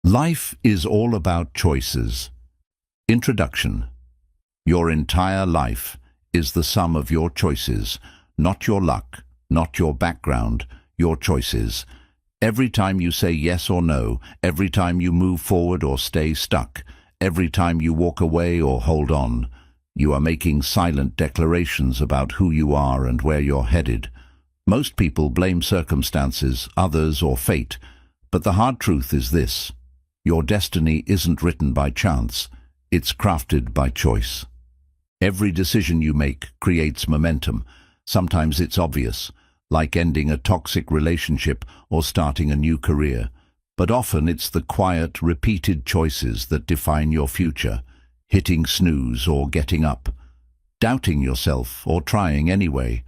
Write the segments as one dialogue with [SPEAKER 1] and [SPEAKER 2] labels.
[SPEAKER 1] Life is all about choices. Introduction. Your entire life is the sum of your choices, not your luck, not your background, your choices. Every time you say yes or no, every time you move forward or stay stuck, every time you walk away or hold on, you are making silent declarations about who you are and where you're headed. Most people blame circumstances, others, or fate, but the hard truth is this: your destiny isn't written by chance, it's crafted by choice. Every decision you make creates momentum. Sometimes it's obvious, like ending a toxic relationship or starting a new career. But often it's the quiet, repeated choices that define your future: hitting snooze or getting up, doubting yourself or trying anyway,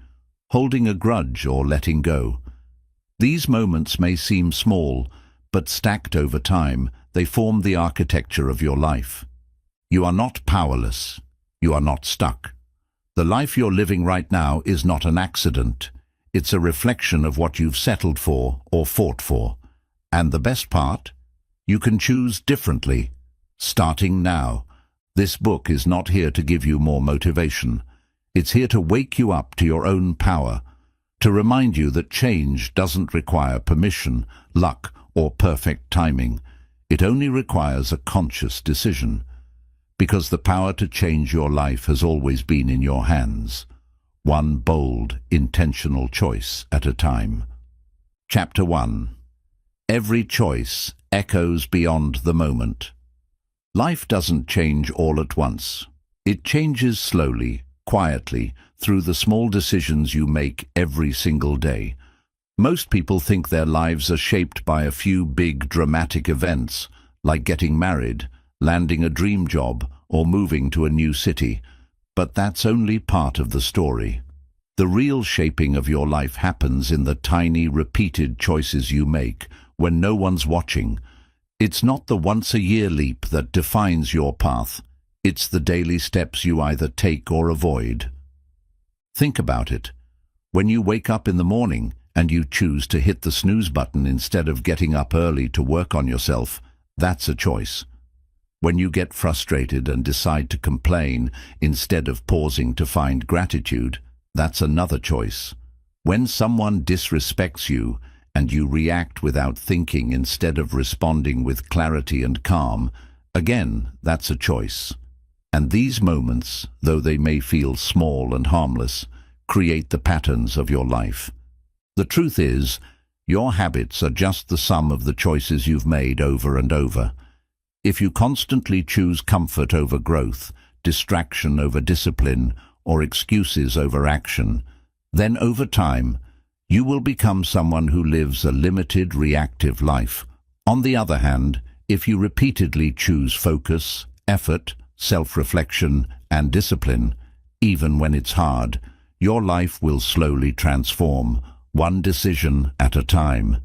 [SPEAKER 1] holding a grudge or letting go. These moments may seem small, but stacked over time, they form the architecture of your life. You are not powerless. You are not stuck. The life you're living right now is not an accident. It's a reflection of what you've settled for or fought for. And the best part? You can choose differently, starting now. This book is not here to give you more motivation. It's here to wake you up to your own power, to remind you that change doesn't require permission, luck, or perfect timing. It only requires a conscious decision. Because the power to change your life has always been in your hands, one bold, intentional choice at a time. Chapter 1. Every choice echoes beyond the moment. Life doesn't change all at once. It changes slowly, quietly, through the small decisions you make every single day. Most people think their lives are shaped by a few big, dramatic events, like getting married, landing a dream job, or moving to a new city. But that's only part of the story. The real shaping of your life happens in the tiny, repeated choices you make when no one's watching. It's not the once-a-year leap that defines your path. It's the daily steps you either take or avoid. Think about it. When you wake up in the morning and you choose to hit the snooze button instead of getting up early to work on yourself, that's a choice. When you get frustrated and decide to complain instead of pausing to find gratitude, that's another choice. When someone disrespects you and you react without thinking instead of responding with clarity and calm, again, that's a choice. And these moments, though they may feel small and harmless, create the patterns of your life. The truth is, your habits are just the sum of the choices you've made over and over. If you constantly choose comfort over growth, distraction over discipline, or excuses over action, then over time, you will become someone who lives a limited, reactive life. On the other hand, if you repeatedly choose focus, effort, self-reflection, and discipline, even when it's hard, your life will slowly transform, one decision at a time.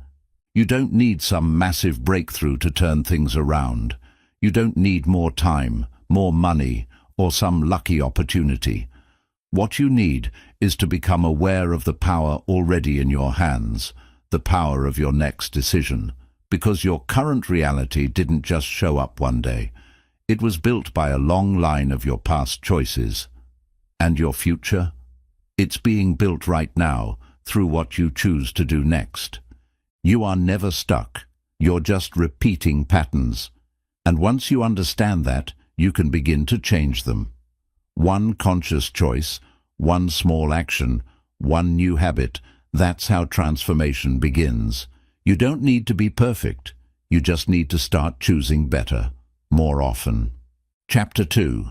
[SPEAKER 1] You don't need some massive breakthrough to turn things around. You don't need more time, more money, or some lucky opportunity. What you need is to become aware of the power already in your hands, the power of your next decision, because your current reality didn't just show up one day. It was built by a long line of your past choices. And your future? It's being built right now through what you choose to do next. You are never stuck. You're just repeating patterns. And once you understand that, you can begin to change them. One conscious choice, one small action, one new habit, that's how transformation begins. You don't need to be perfect. You just need to start choosing better, more often. Chapter 2.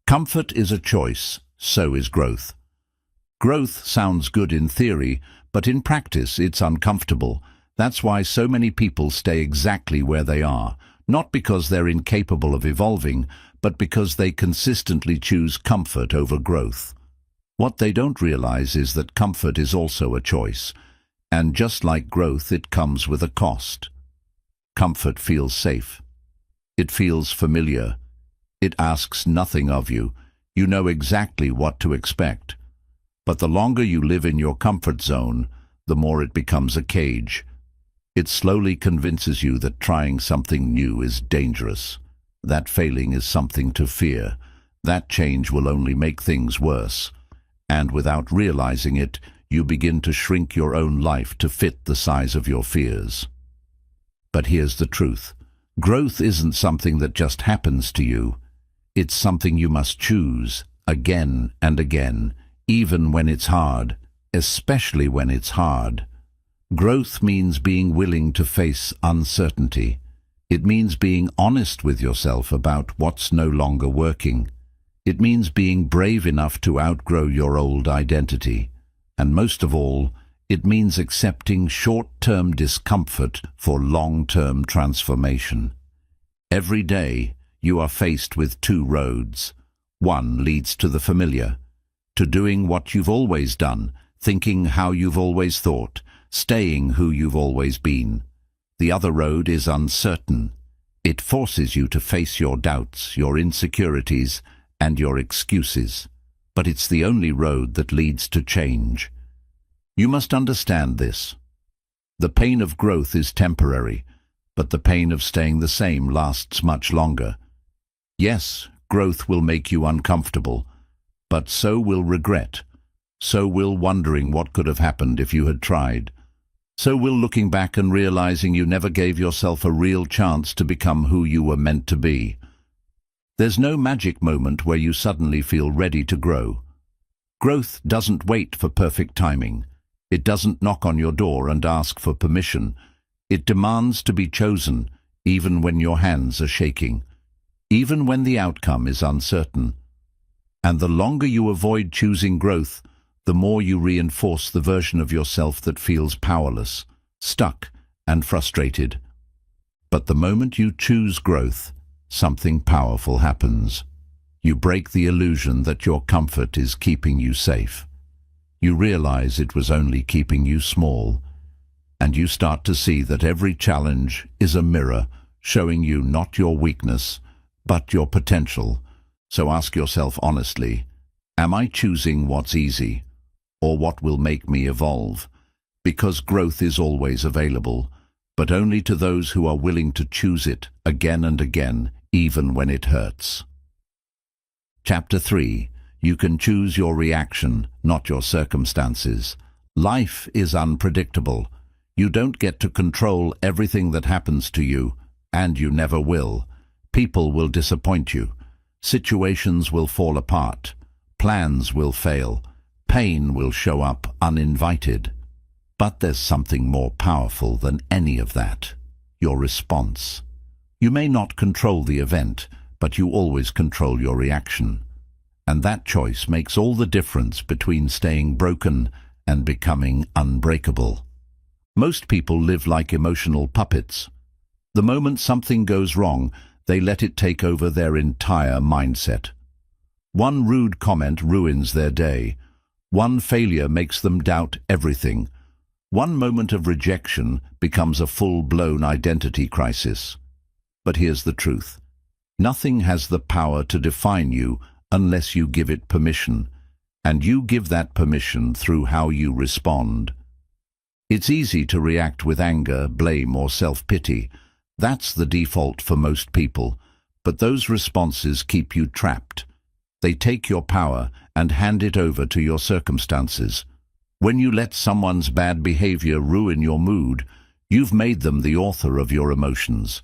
[SPEAKER 1] Comfort is a choice, so is growth. Growth sounds good in theory, but in practice it's uncomfortable. That's why so many people stay exactly where they are. Not because they're incapable of evolving, but because they consistently choose comfort over growth. What they don't realize is that comfort is also a choice, and just like growth, it comes with a cost. Comfort feels safe. It feels familiar. It asks nothing of you. You know exactly what to expect. But the longer you live in your comfort zone, the more it becomes a cage. It slowly convinces you that trying something new is dangerous, that failing is something to fear, that change will only make things worse, and without realizing it, you begin to shrink your own life to fit the size of your fears. But here's the truth. Growth isn't something that just happens to you. It's something you must choose again and again, even when it's hard, especially when it's hard. Growth means being willing to face uncertainty. It means being honest with yourself about what's no longer working. It means being brave enough to outgrow your old identity. And most of all, it means accepting short-term discomfort for long-term transformation. Every day, you are faced with two roads. One leads to the familiar, to doing what you've always done, thinking how you've always thought, staying who you've always been. The other road is uncertain. It forces you to face your doubts, your insecurities, and your excuses. But it's the only road that leads to change. You must understand this. The pain of growth is temporary, but the pain of staying the same lasts much longer. Yes, growth will make you uncomfortable, but so will regret. So will wondering what could have happened if you had tried. So will looking back and realizing you never gave yourself a real chance to become who you were meant to be. There's no magic moment where you suddenly feel ready to grow. Growth doesn't wait for perfect timing. It doesn't knock on your door and ask for permission. It demands to be chosen, even when your hands are shaking, even when the outcome is uncertain. And the longer you avoid choosing growth, the more you reinforce the version of yourself that feels powerless, stuck, and frustrated. But the moment you choose growth, something powerful happens. You break the illusion that your comfort is keeping you safe. You realize it was only keeping you small, and you start to see that every challenge is a mirror showing you not your weakness, but your potential. So ask yourself honestly, am I choosing what's easy, or what will make me evolve? Because growth is always available, but only to those who are willing to choose it again and again, even when it hurts. Chapter 3. You can choose your reaction, not your circumstances. Life is unpredictable. You don't get to control everything that happens to you, and you never will. People will disappoint you. Situations will fall apart. Plans will fail. Pain will show up uninvited. But there's something more powerful than any of that. Your response. You may not control the event, but you always control your reaction. And that choice makes all the difference between staying broken and becoming unbreakable. Most people live like emotional puppets. The moment something goes wrong, they let it take over their entire mindset. One rude comment ruins their day. One failure makes them doubt everything. One moment of rejection becomes a full-blown identity crisis. But here's the truth. Nothing has the power to define you unless you give it permission, and you give that permission through how you respond. It's easy to react with anger, blame, or self-pity. That's the default for most people, but those responses keep you trapped. They take your power and hand it over to your circumstances. When you let someone's bad behavior ruin your mood, you've made them the author of your emotions.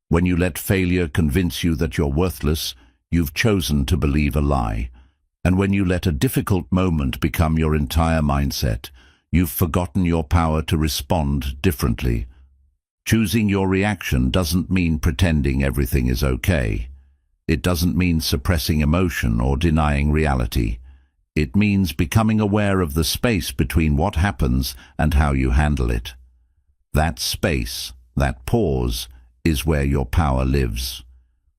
[SPEAKER 1] When you let failure convince you that you're worthless, you've chosen to believe a lie. And when you let a difficult moment become your entire mindset, you've forgotten your power to respond differently. Choosing your reaction doesn't mean pretending everything is okay. It doesn't mean suppressing emotion or denying reality. It means becoming aware of the space between what happens and how you handle it. That space, that pause, is where your power lives.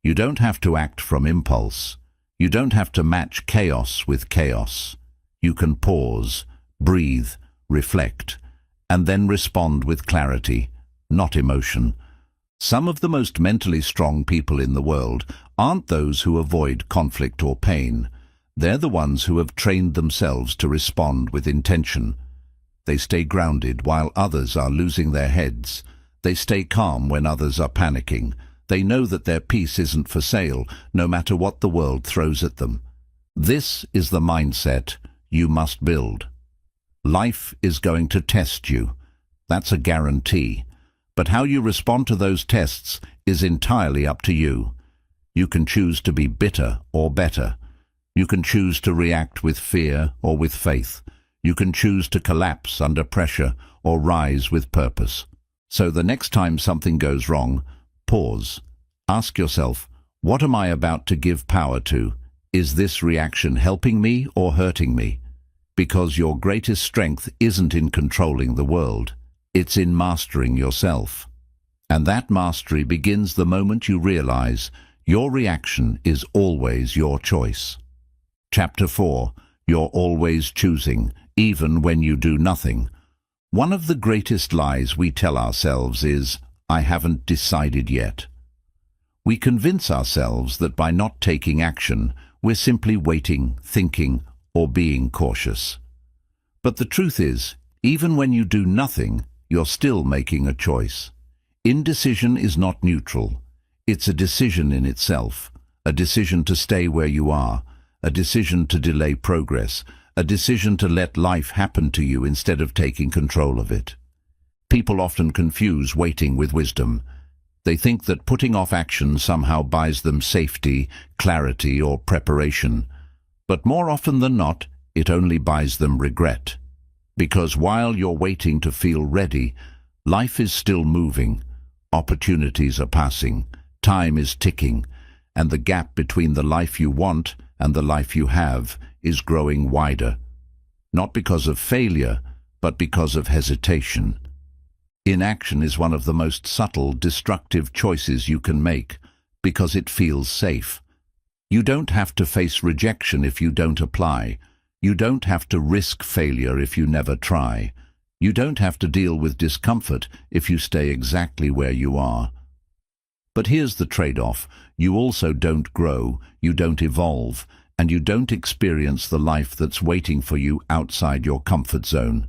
[SPEAKER 1] You don't have to act from impulse. You don't have to match chaos with chaos. You can pause, breathe, reflect, and then respond with clarity, not emotion. Some of the most mentally strong people in the world aren't those who avoid conflict or pain. They're the ones who have trained themselves to respond with intention. They stay grounded while others are losing their heads. They stay calm when others are panicking. They know that their peace isn't for sale, no matter what the world throws at them. This is the mindset you must build. Life is going to test you. That's a guarantee. But how you respond to those tests is entirely up to you. You can choose to be bitter or better. You can choose to react with fear or with faith. You can choose to collapse under pressure or rise with purpose. So the next time something goes wrong, pause. Ask yourself, what am I about to give power to? Is this reaction helping me or hurting me? Because your greatest strength isn't in controlling the world. It's in mastering yourself. And that mastery begins the moment you realize your reaction is always your choice. Chapter 4. You're always choosing, even when you do nothing. One of the greatest lies we tell ourselves is, I haven't decided yet. We convince ourselves that by not taking action, we're simply waiting, thinking, or being cautious. But the truth is, even when you do nothing, you're still making a choice. Indecision is not neutral. It's a decision in itself, a decision to stay where you are, a decision to delay progress, a decision to let life happen to you instead of taking control of it. People often confuse waiting with wisdom. They think that putting off action somehow buys them safety, clarity, or preparation. But more often than not, it only buys them regret. Because while you're waiting to feel ready, life is still moving, opportunities are passing, time is ticking, and the gap between the life you want and the life you have is growing wider. Not because of failure, but because of hesitation. Inaction is one of the most subtle, destructive choices you can make, because it feels safe. You don't have to face rejection if you don't apply. You don't have to risk failure if you never try. You don't have to deal with discomfort if you stay exactly where you are. But here's the trade-off. You also don't grow, you don't evolve, and you don't experience the life that's waiting for you outside your comfort zone.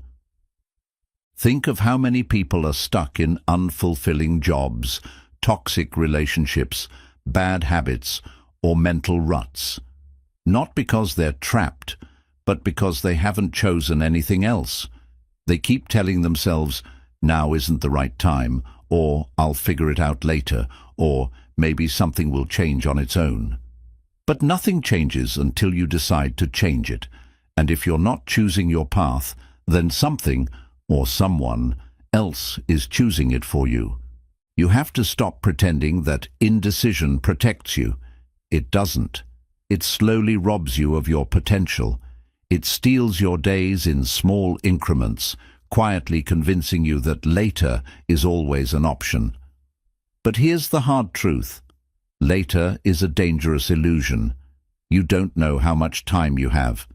[SPEAKER 1] Think of how many people are stuck in unfulfilling jobs, toxic relationships, bad habits, or mental ruts. Not because they're trapped, but because they haven't chosen anything else. They keep telling themselves, now isn't the right time, or I'll figure it out later, or maybe something will change on its own. But nothing changes until you decide to change it, and if you're not choosing your path, then something, or someone, else is choosing it for you. You have to stop pretending that indecision protects you. It doesn't. It slowly robs you of your potential. It steals your days in small increments, quietly convincing you that later is always an option. But here's the hard truth. Later is a dangerous illusion. You don't know how much time you have.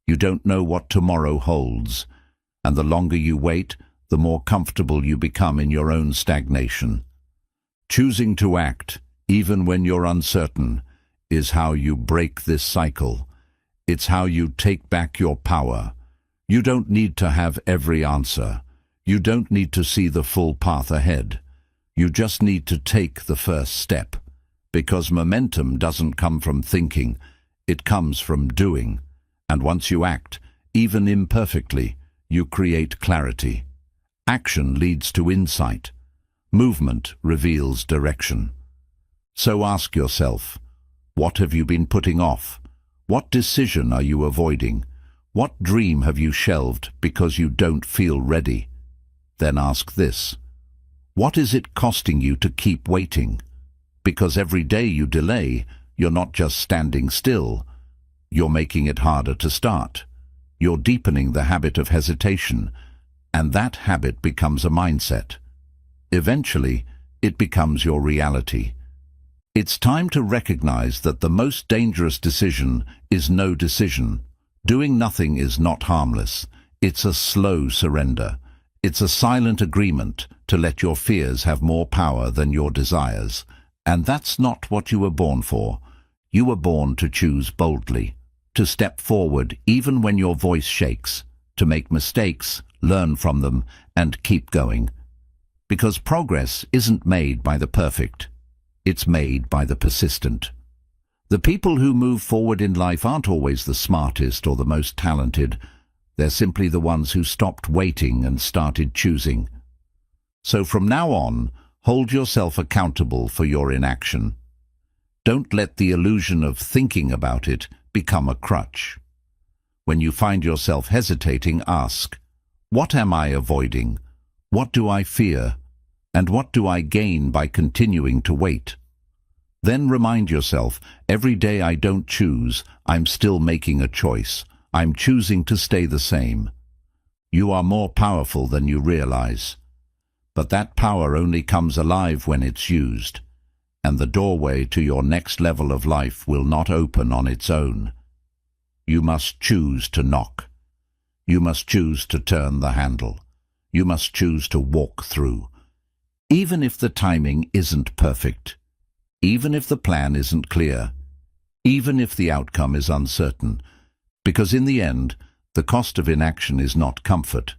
[SPEAKER 1] You don't know what tomorrow holds. And the longer you wait, the more comfortable you become in your own stagnation. Choosing to act, even when you're uncertain, is how you break this cycle. It's how you take back your power. You don't need to have every answer. You don't need to see the full path ahead. You just need to take the first step. Because momentum doesn't come from thinking, it comes from doing. And once you act, even imperfectly, you create clarity. Action leads to insight. Movement reveals direction. So ask yourself, what have you been putting off? What decision are you avoiding? What dream have you shelved because you don't feel ready? Then ask this, what is it costing you to keep waiting? Because every day you delay, you're not just standing still. You're making it harder to start. You're deepening the habit of hesitation, and that habit becomes a mindset. Eventually, it becomes your reality. It's time to recognize that the most dangerous decision is no decision. Doing nothing is not harmless. It's a slow surrender. It's a silent agreement to let your fears have more power than your desires. And that's not what you were born for. You were born to choose boldly, to step forward even when your voice shakes, to make mistakes, learn from them, and keep going. Because progress isn't made by the perfect. It's made by the persistent. The people who move forward in life aren't always the smartest or the most talented. They're simply the ones who stopped waiting and started choosing. So from now on, hold yourself accountable for your inaction. Don't let the illusion of thinking about it become a crutch. When you find yourself hesitating, ask, what am I avoiding? What do I fear? And what do I gain by continuing to wait? Then remind yourself, every day I don't choose, I'm still making a choice. I'm choosing to stay the same. You are more powerful than you realize. But that power only comes alive when it's used. And the doorway to your next level of life will not open on its own. You must choose to knock. You must choose to turn the handle. You must choose to walk through. Even if the timing isn't perfect, even if the plan isn't clear, even if the outcome is uncertain, because in the end, the cost of inaction is not comfort.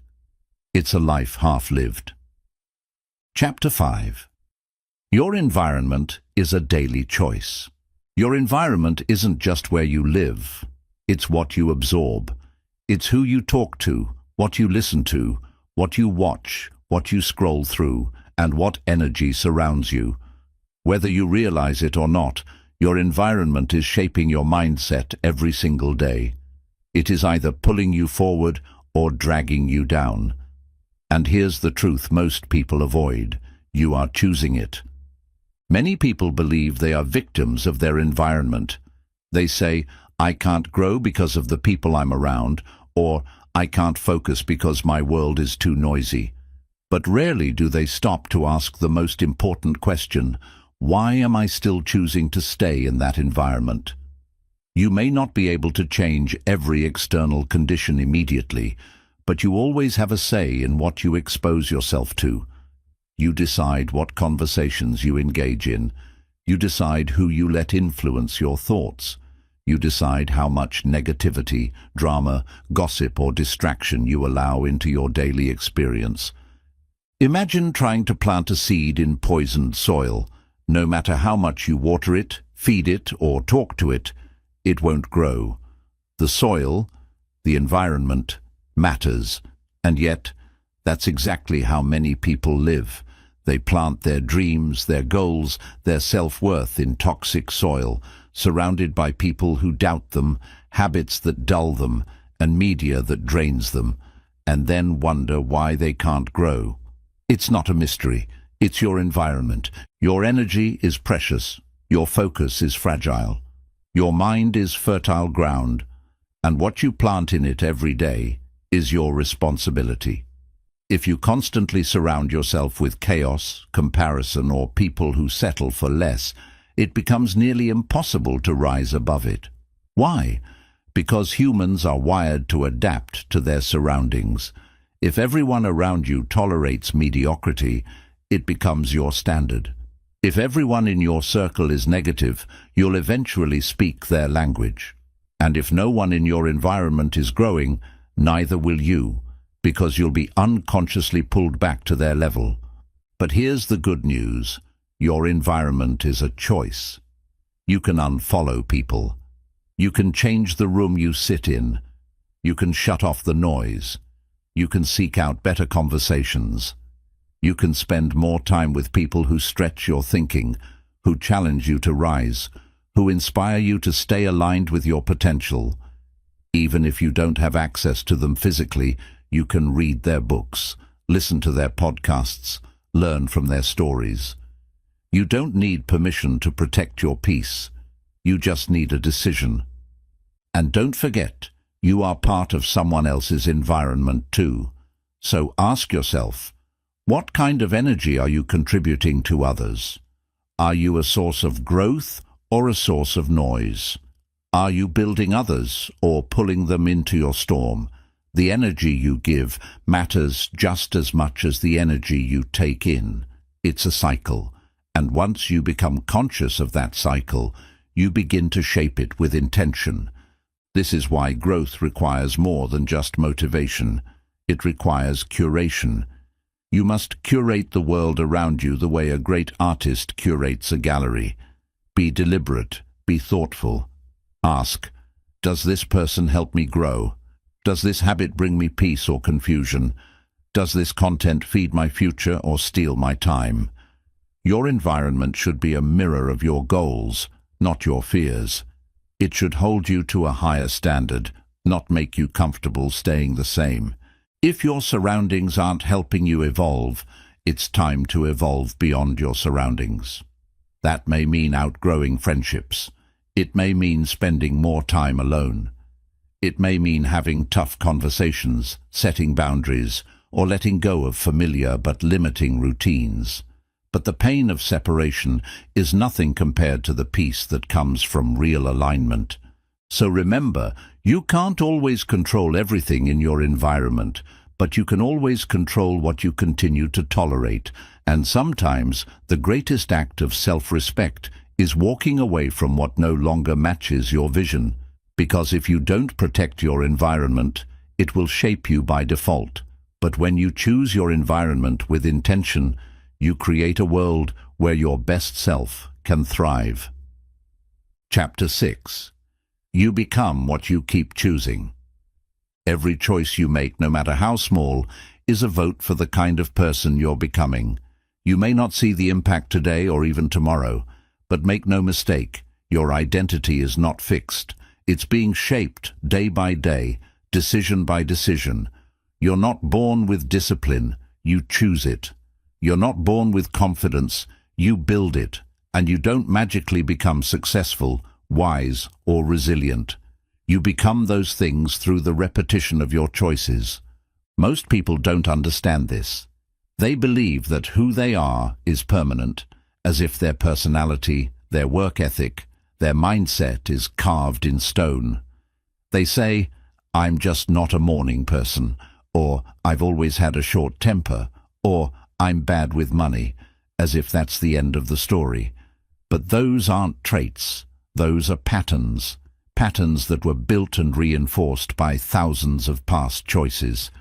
[SPEAKER 1] It's a life half-lived. Chapter 5. Your environment is a daily choice. Your environment isn't just where you live. It's what you absorb. It's who you talk to, what you listen to, what you watch, what you scroll through, and what energy surrounds you. Whether you realize it or not, your environment is shaping your mindset every single day. It is either pulling you forward or dragging you down. And here's the truth most people avoid. You are choosing it. Many people believe they are victims of their environment. They say, I can't grow because of the people I'm around, or I can't focus because my world is too noisy. But rarely do they stop to ask the most important question, why am I still choosing to stay in that environment? You may not be able to change every external condition immediately, but you always have a say in what you expose yourself to. You decide what conversations you engage in. You decide who you let influence your thoughts. You decide how much negativity, drama, gossip, or distraction you allow into your daily experience. Imagine trying to plant a seed in poisoned soil. No matter how much you water it, feed it, or talk to it, it won't grow. The soil, the environment, matters, and yet that's exactly how many people live. They plant their dreams, their goals, their self-worth in toxic soil, surrounded by people who doubt them, habits that dull them, and media that drains them, and then wonder why they can't grow. It's not a mystery. It's your environment. Your energy is precious. Your focus is fragile. Your mind is fertile ground, and what you plant in it every day is your responsibility. If you constantly surround yourself with chaos, comparison, or people who settle for less, it becomes nearly impossible to rise above it. Why? Because humans are wired to adapt to their surroundings. If everyone around you tolerates mediocrity, it becomes your standard. If everyone in your circle is negative, you'll eventually speak their language. And if no one in your environment is growing, neither will you, because you'll be unconsciously pulled back to their level. But here's the good news. Your environment is a choice. You can unfollow people. You can change the room you sit in. You can shut off the noise. You can seek out better conversations. You can spend more time with people who stretch your thinking, who challenge you to rise, who inspire you to stay aligned with your potential. Even if you don't have access to them physically, you can read their books, listen to their podcasts, learn from their stories. You don't need permission to protect your peace. You just need a decision. And don't forget, you are part of someone else's environment too. So ask yourself, what kind of energy are you contributing to others? Are you a source of growth or a source of noise? Are you building others or pulling them into your storm? The energy you give matters just as much as the energy you take in. It's a cycle, and once you become conscious of that cycle, you begin to shape it with intention. This is why growth requires more than just motivation. It requires curation. You must curate the world around you the way a great artist curates a gallery. Be deliberate, be thoughtful. Ask, does this person help me grow? Does this habit bring me peace or confusion? Does this content feed my future or steal my time? Your environment should be a mirror of your goals, not your fears. It should hold you to a higher standard, not make you comfortable staying the same. If your surroundings aren't helping you evolve, it's time to evolve beyond your surroundings. That may mean outgrowing friendships. It may mean spending more time alone. It may mean having tough conversations, setting boundaries, or letting go of familiar but limiting routines. But the pain of separation is nothing compared to the peace that comes from real alignment. So remember, you can't always control everything in your environment, but you can always control what you continue to tolerate. And sometimes the greatest act of self-respect is walking away from what no longer matches your vision. Because if you don't protect your environment, it will shape you by default. But when you choose your environment with intention, you create a world where your best self can thrive. Chapter 6. You become what you keep choosing. Every choice you make, no matter how small, is a vote for the kind of person you're becoming. You may not see the impact today or even tomorrow, but make no mistake, your identity is not fixed. It's being shaped day by day, decision by decision. You're not born with discipline, you choose it. You're not born with confidence, you build it. And you don't magically become successful, wise, or resilient. You become those things through the repetition of your choices. Most people don't understand this. They believe that who they are is permanent, as if their personality, their work ethic, their mindset is carved in stone. They say, I'm just not a morning person, or I've always had a short temper, or I'm bad with money, as if that's the end of the story. But those aren't traits, those are patterns. Patterns that were built and reinforced by thousands of past choices.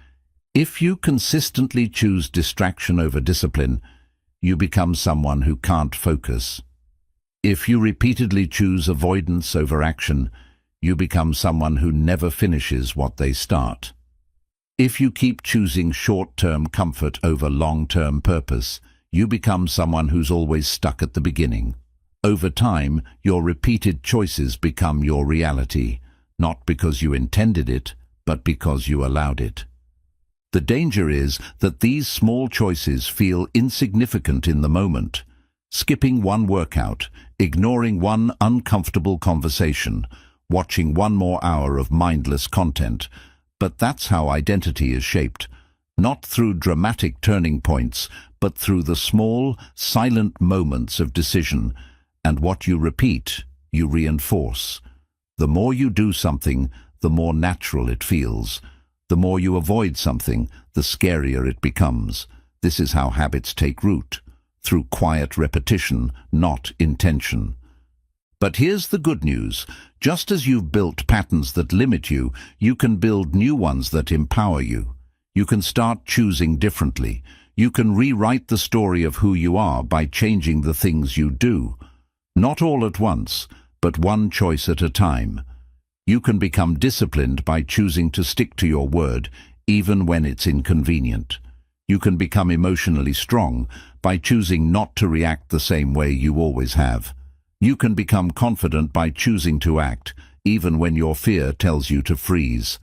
[SPEAKER 1] If you consistently choose distraction over discipline, you become someone who can't focus. If you repeatedly choose avoidance over action, you become someone who never finishes what they start. If you keep choosing short-term comfort over long-term purpose, you become someone who's always stuck at the beginning. Over time, your repeated choices become your reality, not because you intended it, but because you allowed it. The danger is that these small choices feel insignificant in the moment. Skipping one workout, ignoring one uncomfortable conversation, watching one more hour of mindless content. But that's how identity is shaped, not through dramatic turning points, but through the small, silent moments of decision. And what you repeat, you reinforce. The more you do something, the more natural it feels. The more you avoid something, the scarier it becomes. This is how habits take root, through quiet repetition, not intention. But here's the good news. Just as you've built patterns that limit you, you can build new ones that empower you. You can start choosing differently. You can rewrite the story of who you are by changing the things you do. Not all at once, but one choice at a time. You can become disciplined by choosing to stick to your word, even when it's inconvenient. You can become emotionally strong by choosing not to react the same way you always have. You can become confident by choosing to act, even when your fear tells you to freeze.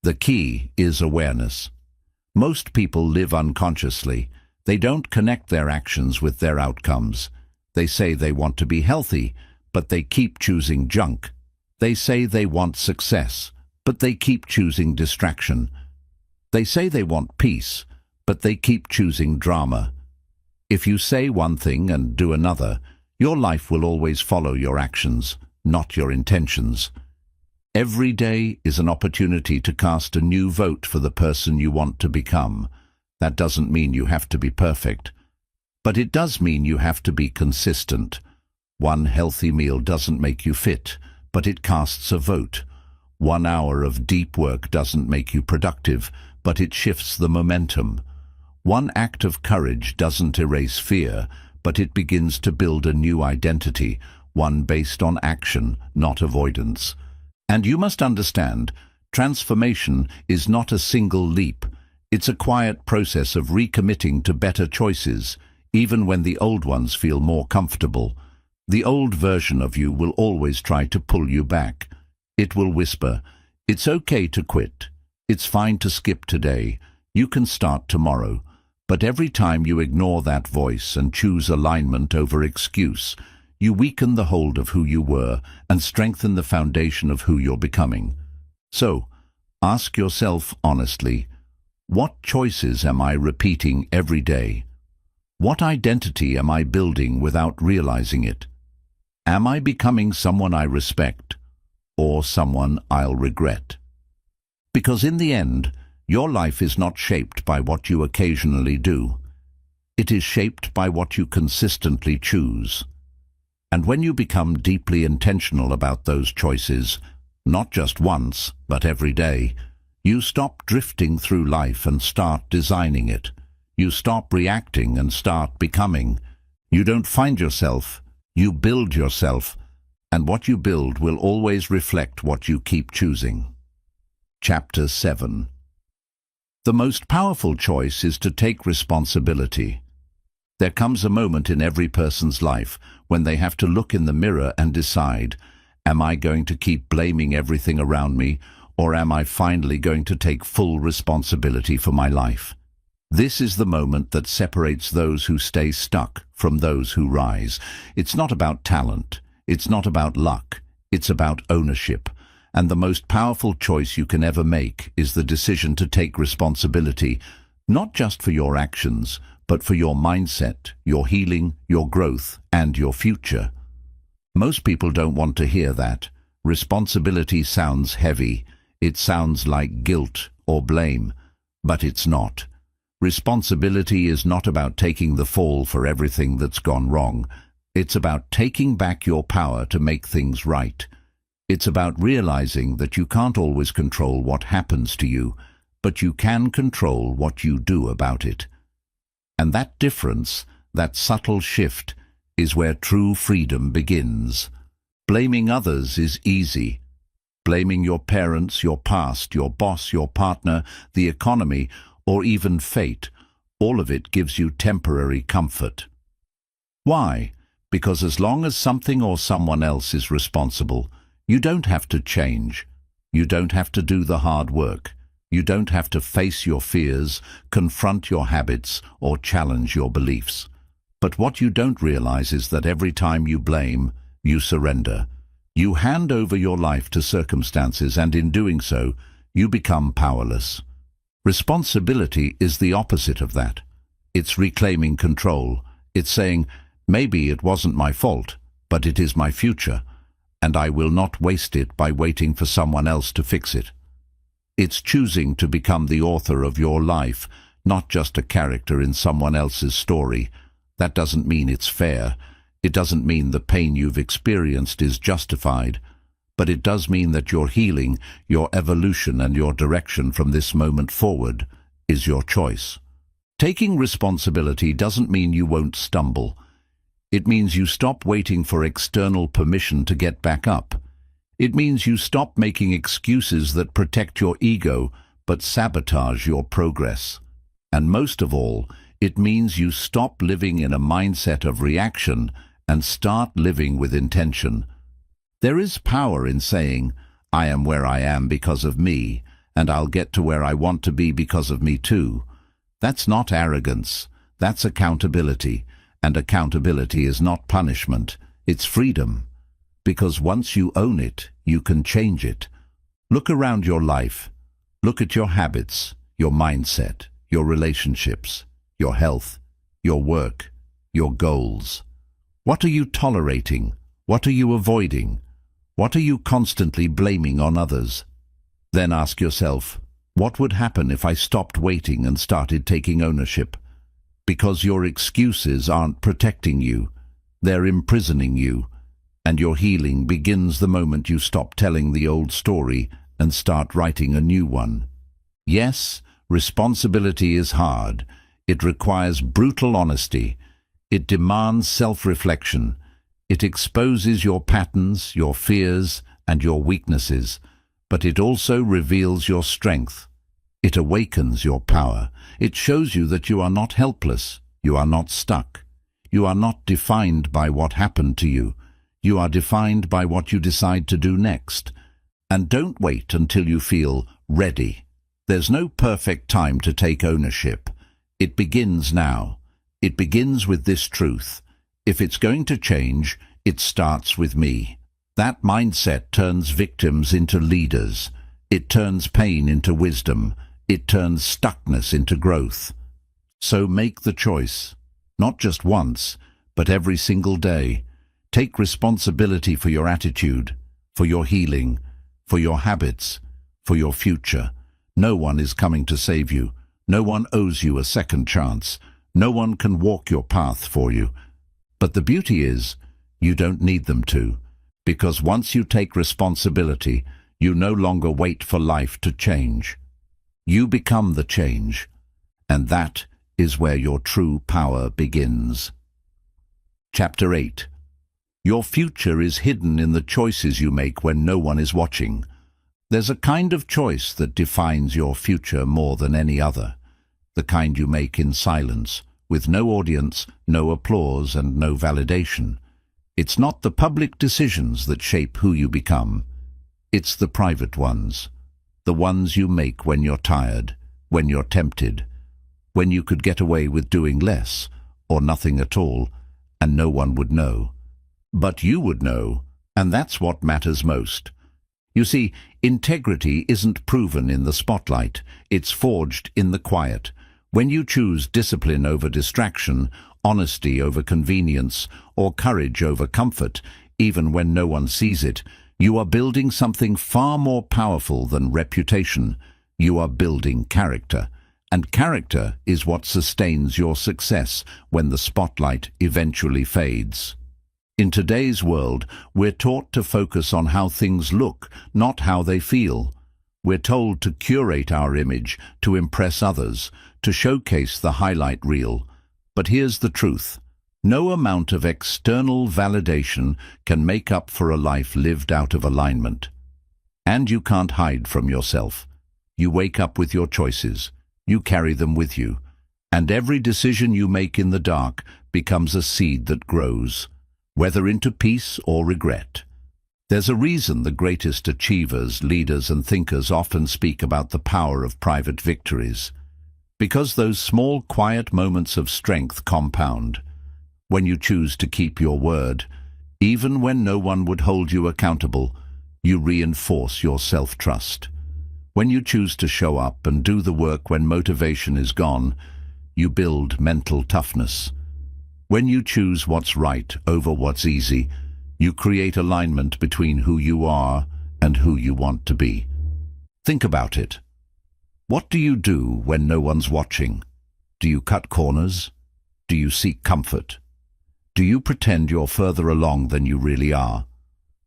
[SPEAKER 1] The key is awareness. Most people live unconsciously. They don't connect their actions with their outcomes. They say they want to be healthy, but they keep choosing junk. They say they want success, but they keep choosing distraction. They say they want peace, but they keep choosing drama. If you say one thing and do another, your life will always follow your actions, not your intentions. Every day is an opportunity to cast a new vote for the person you want to become. That doesn't mean you have to be perfect. But it does mean you have to be consistent. One healthy meal doesn't make you fit, but it casts a vote. 1 hour of deep work doesn't make you productive, but it shifts the momentum. One act of courage doesn't erase fear, but it begins to build a new identity, one based on action, not avoidance. And you must understand, transformation is not a single leap. It's a quiet process of recommitting to better choices, even when the old ones feel more comfortable. The old version of you will always try to pull you back. It will whisper, "It's okay to quit. It's fine to skip today. You can start tomorrow." But every time you ignore that voice and choose alignment over excuse, you weaken the hold of who you were and strengthen the foundation of who you're becoming. So, ask yourself honestly, what choices am I repeating every day? What identity am I building without realizing it? Am I becoming someone I respect or someone I'll regret? Because in the end, your life is not shaped by what you occasionally do. It is shaped by what you consistently choose. And when you become deeply intentional about those choices, not just once, but every day, you stop drifting through life and start designing it. You stop reacting and start becoming. You don't find yourself, you build yourself, and what you build will always reflect what you keep choosing. Chapter 7. The most powerful choice is to take responsibility. There comes a moment in every person's life when they have to look in the mirror and decide, am I going to keep blaming everything around me, or am I finally going to take full responsibility for my life? This is the moment that separates those who stay stuck from those who rise. It's not about talent. It's not about luck. It's about ownership. And the most powerful choice you can ever make is the decision to take responsibility, not just for your actions, but for your mindset, your healing, your growth, and your future. Most people don't want to hear that. Responsibility sounds heavy. It sounds like guilt or blame, but it's not. Responsibility is not about taking the fall for everything that's gone wrong. It's about taking back your power to make things right. It's about realizing that you can't always control what happens to you, but you can control what you do about it. And that difference, that subtle shift, is where true freedom begins. Blaming others is easy. Blaming your parents, your past, your boss, your partner, the economy, or even fate, all of it gives you temporary comfort. Why? Because as long as something or someone else is responsible, you don't have to change. You don't have to do the hard work. You don't have to face your fears, confront your habits, or challenge your beliefs. But what you don't realize is that every time you blame, you surrender. You hand over your life to circumstances, and in doing so, you become powerless. Responsibility is the opposite of that. It's reclaiming control. It's saying, maybe it wasn't my fault, but it is my future, and I will not waste it by waiting for someone else to fix it. It's choosing to become the author of your life, not just a character in someone else's story. That doesn't mean it's fair. It doesn't mean the pain you've experienced is justified. But it does mean that your healing, your evolution, and your direction from this moment forward is your choice. Taking responsibility doesn't mean you won't stumble. It means you stop waiting for external permission to get back up. It means you stop making excuses that protect your ego but sabotage your progress. And most of all, it means you stop living in a mindset of reaction and start living with intention. There is power in saying, I am where I am because of me, and I'll get to where I want to be because of me too. That's not arrogance, that's accountability. And accountability is not punishment, it's freedom. Because once you own it, you can change it. Look around your life. Look at your habits, your mindset, your relationships, your health, your work, your goals. What are you tolerating? What are you avoiding? What are you constantly blaming on others? Then ask yourself, what would happen if I stopped waiting and started taking ownership? Because your excuses aren't protecting you, they're imprisoning you, and your healing begins the moment you stop telling the old story and start writing a new one. Yes, responsibility is hard. It requires brutal honesty. It demands self-reflection. It exposes your patterns, your fears, and your weaknesses, but it also reveals your strength. It awakens your power. It shows you that you are not helpless. You are not stuck. You are not defined by what happened to you. You are defined by what you decide to do next. And don't wait until you feel ready. There's no perfect time to take ownership. It begins now. It begins with this truth. If it's going to change, it starts with me. That mindset turns victims into leaders. It turns pain into wisdom. It turns stuckness into growth. So make the choice. Not just once, but every single day. Take responsibility for your attitude, for your healing, for your habits, for your future. No one is coming to save you. No one owes you a second chance. No one can walk your path for you. But the beauty is, you don't need them to, because once you take responsibility, you no longer wait for life to change. You become the change, and that is where your true power begins. Chapter 8. Your future is hidden in the choices you make when no one is watching. There's a kind of choice that defines your future more than any other. The kind you make in silence, with no audience, no applause, and no validation. It's not the public decisions that shape who you become. It's the private ones. The ones you make when you're tired, when you're tempted, when you could get away with doing less, or nothing at all, and no one would know. But you would know, and that's what matters most. You see, integrity isn't proven in the spotlight, it's forged in the quiet. When you choose discipline over distraction, honesty over convenience, or courage over comfort, even when no one sees it, you are building something far more powerful than reputation. You are building character. And character is what sustains your success when the spotlight eventually fades. In today's world, we're taught to focus on how things look, not how they feel. We're told to curate our image, to impress others, to showcase the highlight reel. But here's the truth. No amount of external validation can make up for a life lived out of alignment. And you can't hide from yourself. You wake up with your choices. You carry them with you. And every decision you make in the dark becomes a seed that grows, whether into peace or regret. There's a reason the greatest achievers, leaders, and thinkers often speak about the power of private victories. Because those small, quiet moments of strength compound. When you choose to keep your word, even when no one would hold you accountable, you reinforce your self-trust. When you choose to show up and do the work when motivation is gone, you build mental toughness. When you choose what's right over what's easy, you create alignment between who you are and who you want to be. Think about it. What do you do when no one's watching? Do you cut corners? Do you seek comfort? Do you pretend you're further along than you really are?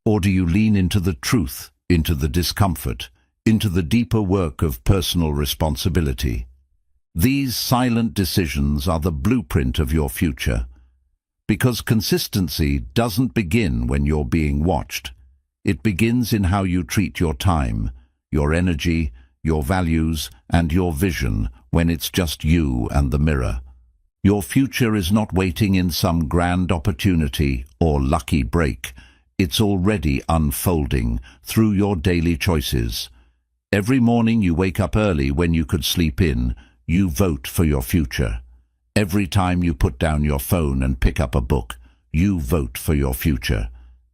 [SPEAKER 1] Or do you lean into the truth, into the discomfort, into the deeper work of personal responsibility? These silent decisions are the blueprint of your future. Because consistency doesn't begin when you're being watched. It begins in how you treat your time, your energy, your values, and your vision when it's just you and the mirror. Your future is not waiting in some grand opportunity or lucky break. It's already unfolding through your daily choices. Every morning you wake up early when you could sleep in, you vote for your future. Every time you put down your phone and pick up a book, you vote for your future.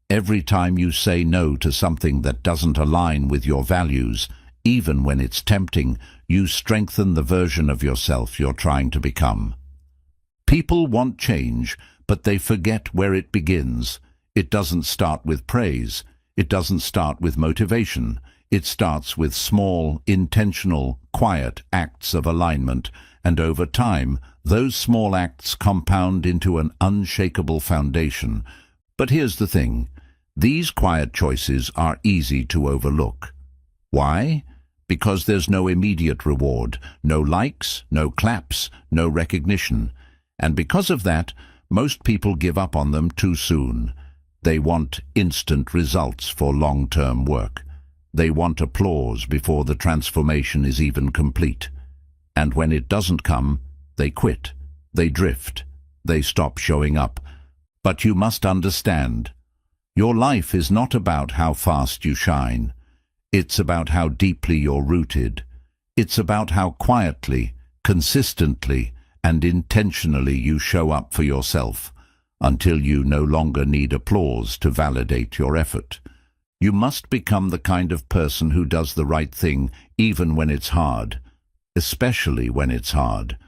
[SPEAKER 1] Every time you say no to something that doesn't align with your values, even when it's tempting, you strengthen the version of yourself you're trying to become. People want change, but they forget where it begins. It doesn't start with praise. It doesn't start with motivation. It starts with small, intentional, quiet acts of alignment, and over time, those small acts compound into an unshakable foundation. But here's the thing. These quiet choices are easy to overlook. Why? Because there's no immediate reward, no likes, no claps, no recognition. And because of that, most people give up on them too soon. They want instant results for long-term work. They want applause before the transformation is even complete. And when it doesn't come, they quit, they drift, they stop showing up. But you must understand, your life is not about how fast you shine. It's about how deeply you're rooted. It's about how quietly, consistently, and intentionally you show up for yourself, until you no longer need applause to validate your effort. You must become the kind of person who does the right thing even when it's hard, especially when it's hard.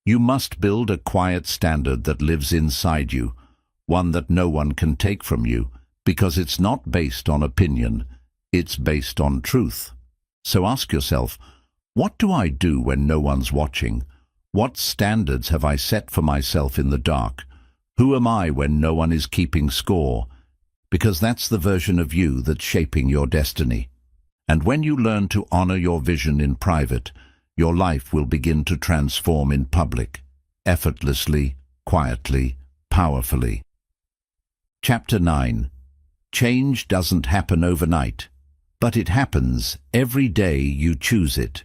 [SPEAKER 1] You must build a quiet standard that lives inside you, one that no one can take from you, because it's not based on opinion, it's based on truth. So ask yourself, what do I do when no one's watching? What standards have I set for myself in the dark? Who am I when no one is keeping score? Because that's the version of you that's shaping your destiny. And when you learn to honor your vision in private, your life will begin to transform in public, effortlessly, quietly, powerfully. Chapter 9. Change doesn't happen overnight, but it happens every day you choose it.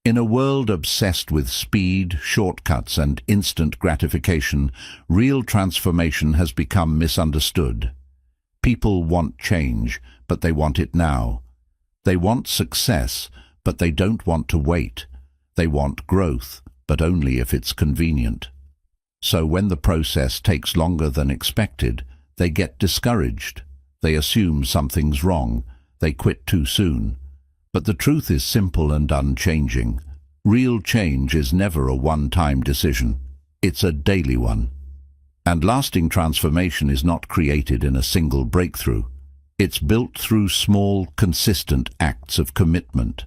[SPEAKER 1] In a world obsessed with speed, shortcuts, and instant gratification, real transformation has become misunderstood. People want change, but they want it now. They want success, but they don't want to wait. They want growth, but only if it's convenient. So when the process takes longer than expected, they get discouraged. They assume something's wrong. They quit too soon. But the truth is simple and unchanging. Real change is never a one-time decision. It's a daily one. And lasting transformation is not created in a single breakthrough. It's built through small, consistent acts of commitment.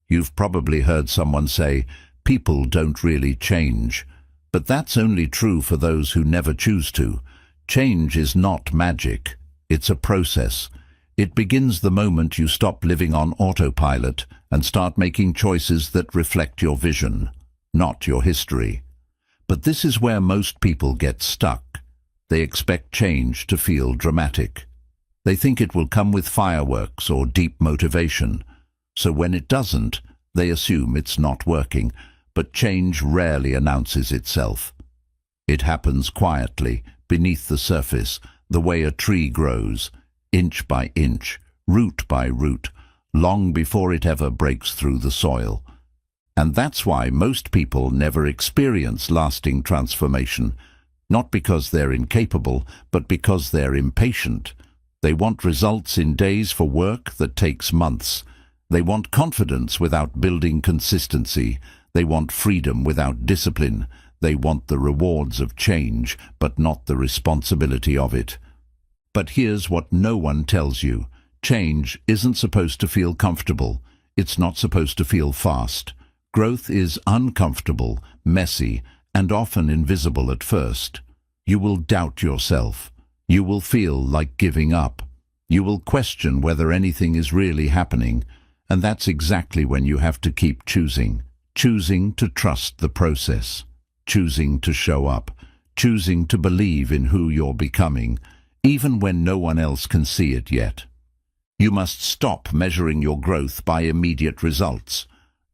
[SPEAKER 1] You've probably heard someone say, people don't really change. But that's only true for those who never choose to. Change is not magic. It's a process. It begins the moment you stop living on autopilot and start making choices that reflect your vision, not your history. But this is where most people get stuck. They expect change to feel dramatic. They think it will come with fireworks or deep motivation. So when it doesn't, they assume it's not working. But change rarely announces itself. It happens quietly, beneath the surface, the way a tree grows, inch by inch, root by root, long before it ever breaks through the soil. And that's why most people never experience lasting transformation, not because they're incapable, but because they're impatient. They want results in days for work that takes months. They want confidence without building consistency. They want freedom without discipline. They want the rewards of change, but not the responsibility of it. But here's what no one tells you. Change isn't supposed to feel comfortable. It's not supposed to feel fast. Growth is uncomfortable, messy, and often invisible at first. You will doubt yourself. You will feel like giving up. You will question whether anything is really happening. And that's exactly when you have to keep choosing. Choosing to trust the process. Choosing to show up. Choosing to believe in who you're becoming, even when no one else can see it yet. You must stop measuring your growth by immediate results.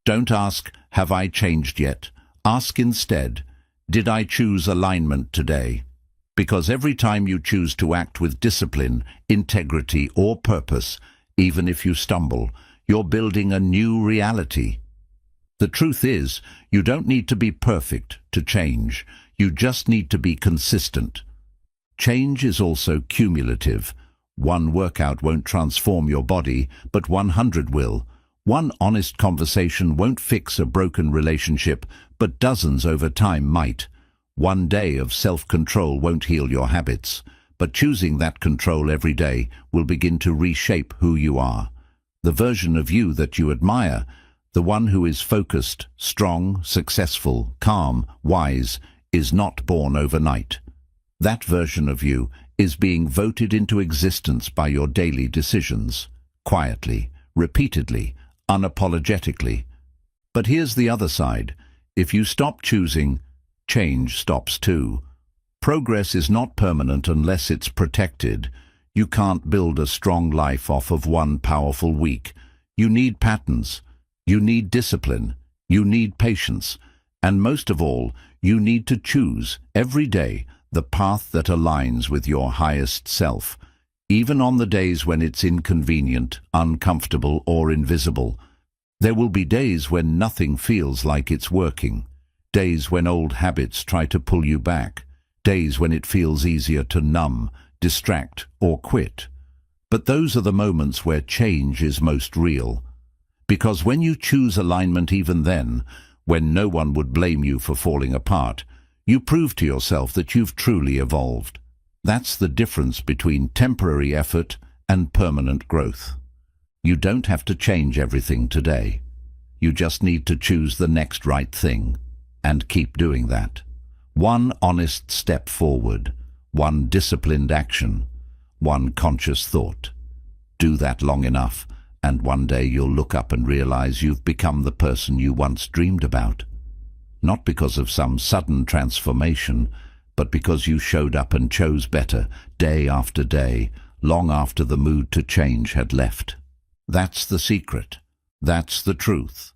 [SPEAKER 1] Don't ask, have I changed yet? Ask instead, did I choose alignment today? Because every time you choose to act with discipline, integrity, or purpose, even if you stumble, you're building a new reality. The truth is, you don't need to be perfect to change. You just need to be consistent. Change is also cumulative. One workout won't transform your body, but 100 will. One honest conversation won't fix a broken relationship, but dozens over time might. One day of self-control won't heal your habits, but choosing that control every day will begin to reshape who you are. The version of you that you admire, the one who is focused, strong, successful, calm, wise, is not born overnight. That version of you is being voted into existence by your daily decisions, quietly, repeatedly, unapologetically. But here's the other side. If you stop choosing, change stops too. Progress is not permanent unless it's protected. You can't build a strong life off of one powerful week. You need patterns. You need discipline. You need patience. And most of all, you need to choose every day the path that aligns with your highest self, even on the days when it's inconvenient, uncomfortable, or invisible. There will be days when nothing feels like it's working, days when old habits try to pull you back, days when it feels easier to numb, distract, or quit. But those are the moments where change is most real. Because when you choose alignment even then, when no one would blame you for falling apart, you prove to yourself that you've truly evolved. That's the difference between temporary effort and permanent growth. You don't have to change everything today. You just need to choose the next right thing, and keep doing that. One honest step forward, one disciplined action, one conscious thought. Do that long enough, and one day you'll look up and realize you've become the person you once dreamed about. Not because of some sudden transformation, but because you showed up and chose better day after day, long after the mood to change had left. That's the secret. That's the truth.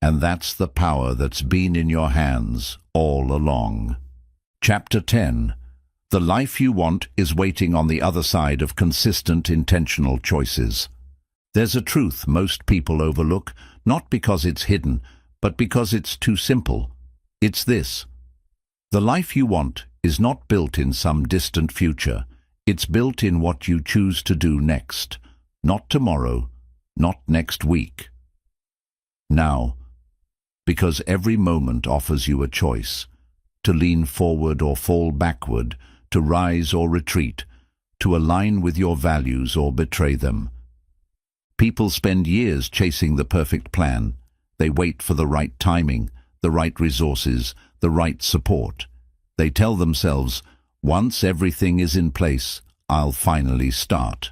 [SPEAKER 1] And that's the power that's been in your hands all along. Chapter 10. The life you want is waiting on the other side of consistent, intentional choices. There's a truth most people overlook, not because it's hidden, but because it's too simple. It's this. The life you want is not built in some distant future. It's built in what you choose to do next. Not tomorrow, not next week. Now. Because every moment offers you a choice. To lean forward or fall backward, to rise or retreat, to align with your values or betray them. People spend years chasing the perfect plan. They wait for the right timing, the right resources, the right support. They tell themselves, once everything is in place, I'll finally start.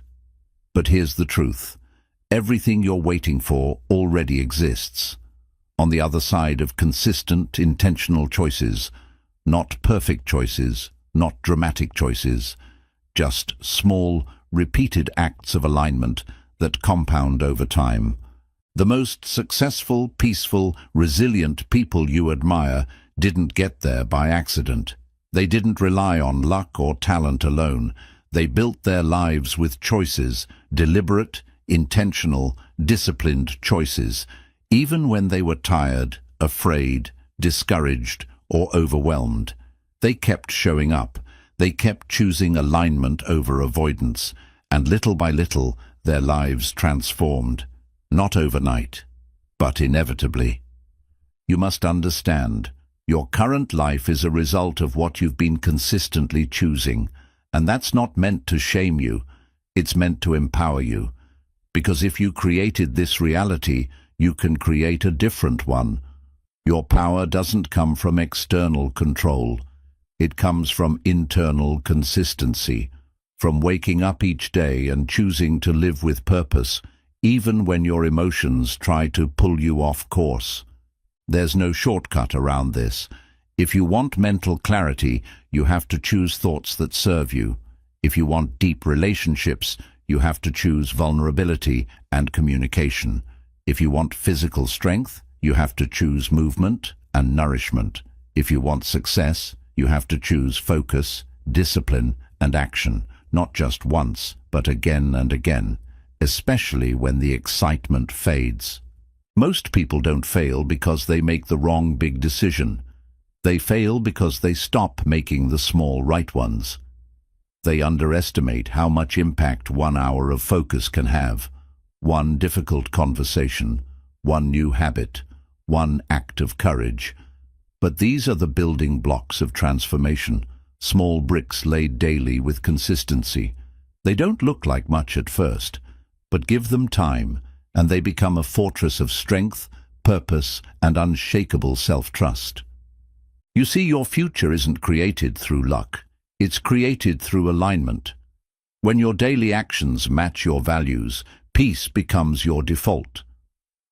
[SPEAKER 1] But here's the truth. Everything you're waiting for already exists. On the other side of consistent, intentional choices, not perfect choices, not dramatic choices, just small, repeated acts of alignment that compound over time. The most successful, peaceful, resilient people you admire didn't get there by accident. They didn't rely on luck or talent alone. They built their lives with choices, deliberate, intentional, disciplined choices, even when they were tired, afraid, discouraged, or overwhelmed. They kept showing up. They kept choosing alignment over avoidance, and little by little, their lives transformed. Not overnight, but inevitably. You must understand, your current life is a result of what you've been consistently choosing, and that's not meant to shame you, it's meant to empower you. Because if you created this reality, you can create a different one. Your power doesn't come from external control. It comes from internal consistency, from waking up each day and choosing to live with purpose, even when your emotions try to pull you off course. There's no shortcut around this. If you want mental clarity, you have to choose thoughts that serve you. If you want deep relationships, you have to choose vulnerability and communication. If you want physical strength, you have to choose movement and nourishment. If you want success, you have to choose focus, discipline, and action, not just once, but again and again, especially when the excitement fades. Most people don't fail because they make the wrong big decision. They fail because they stop making the small right ones. They underestimate how much impact 1 hour of focus can have. One difficult conversation, one new habit, one act of courage. But these are the building blocks of transformation, small bricks laid daily with consistency. They don't look like much at first, but give them time, and they become a fortress of strength, purpose, and unshakable self-trust. You see, your future isn't created through luck. It's created through alignment. When your daily actions match your values, peace becomes your default.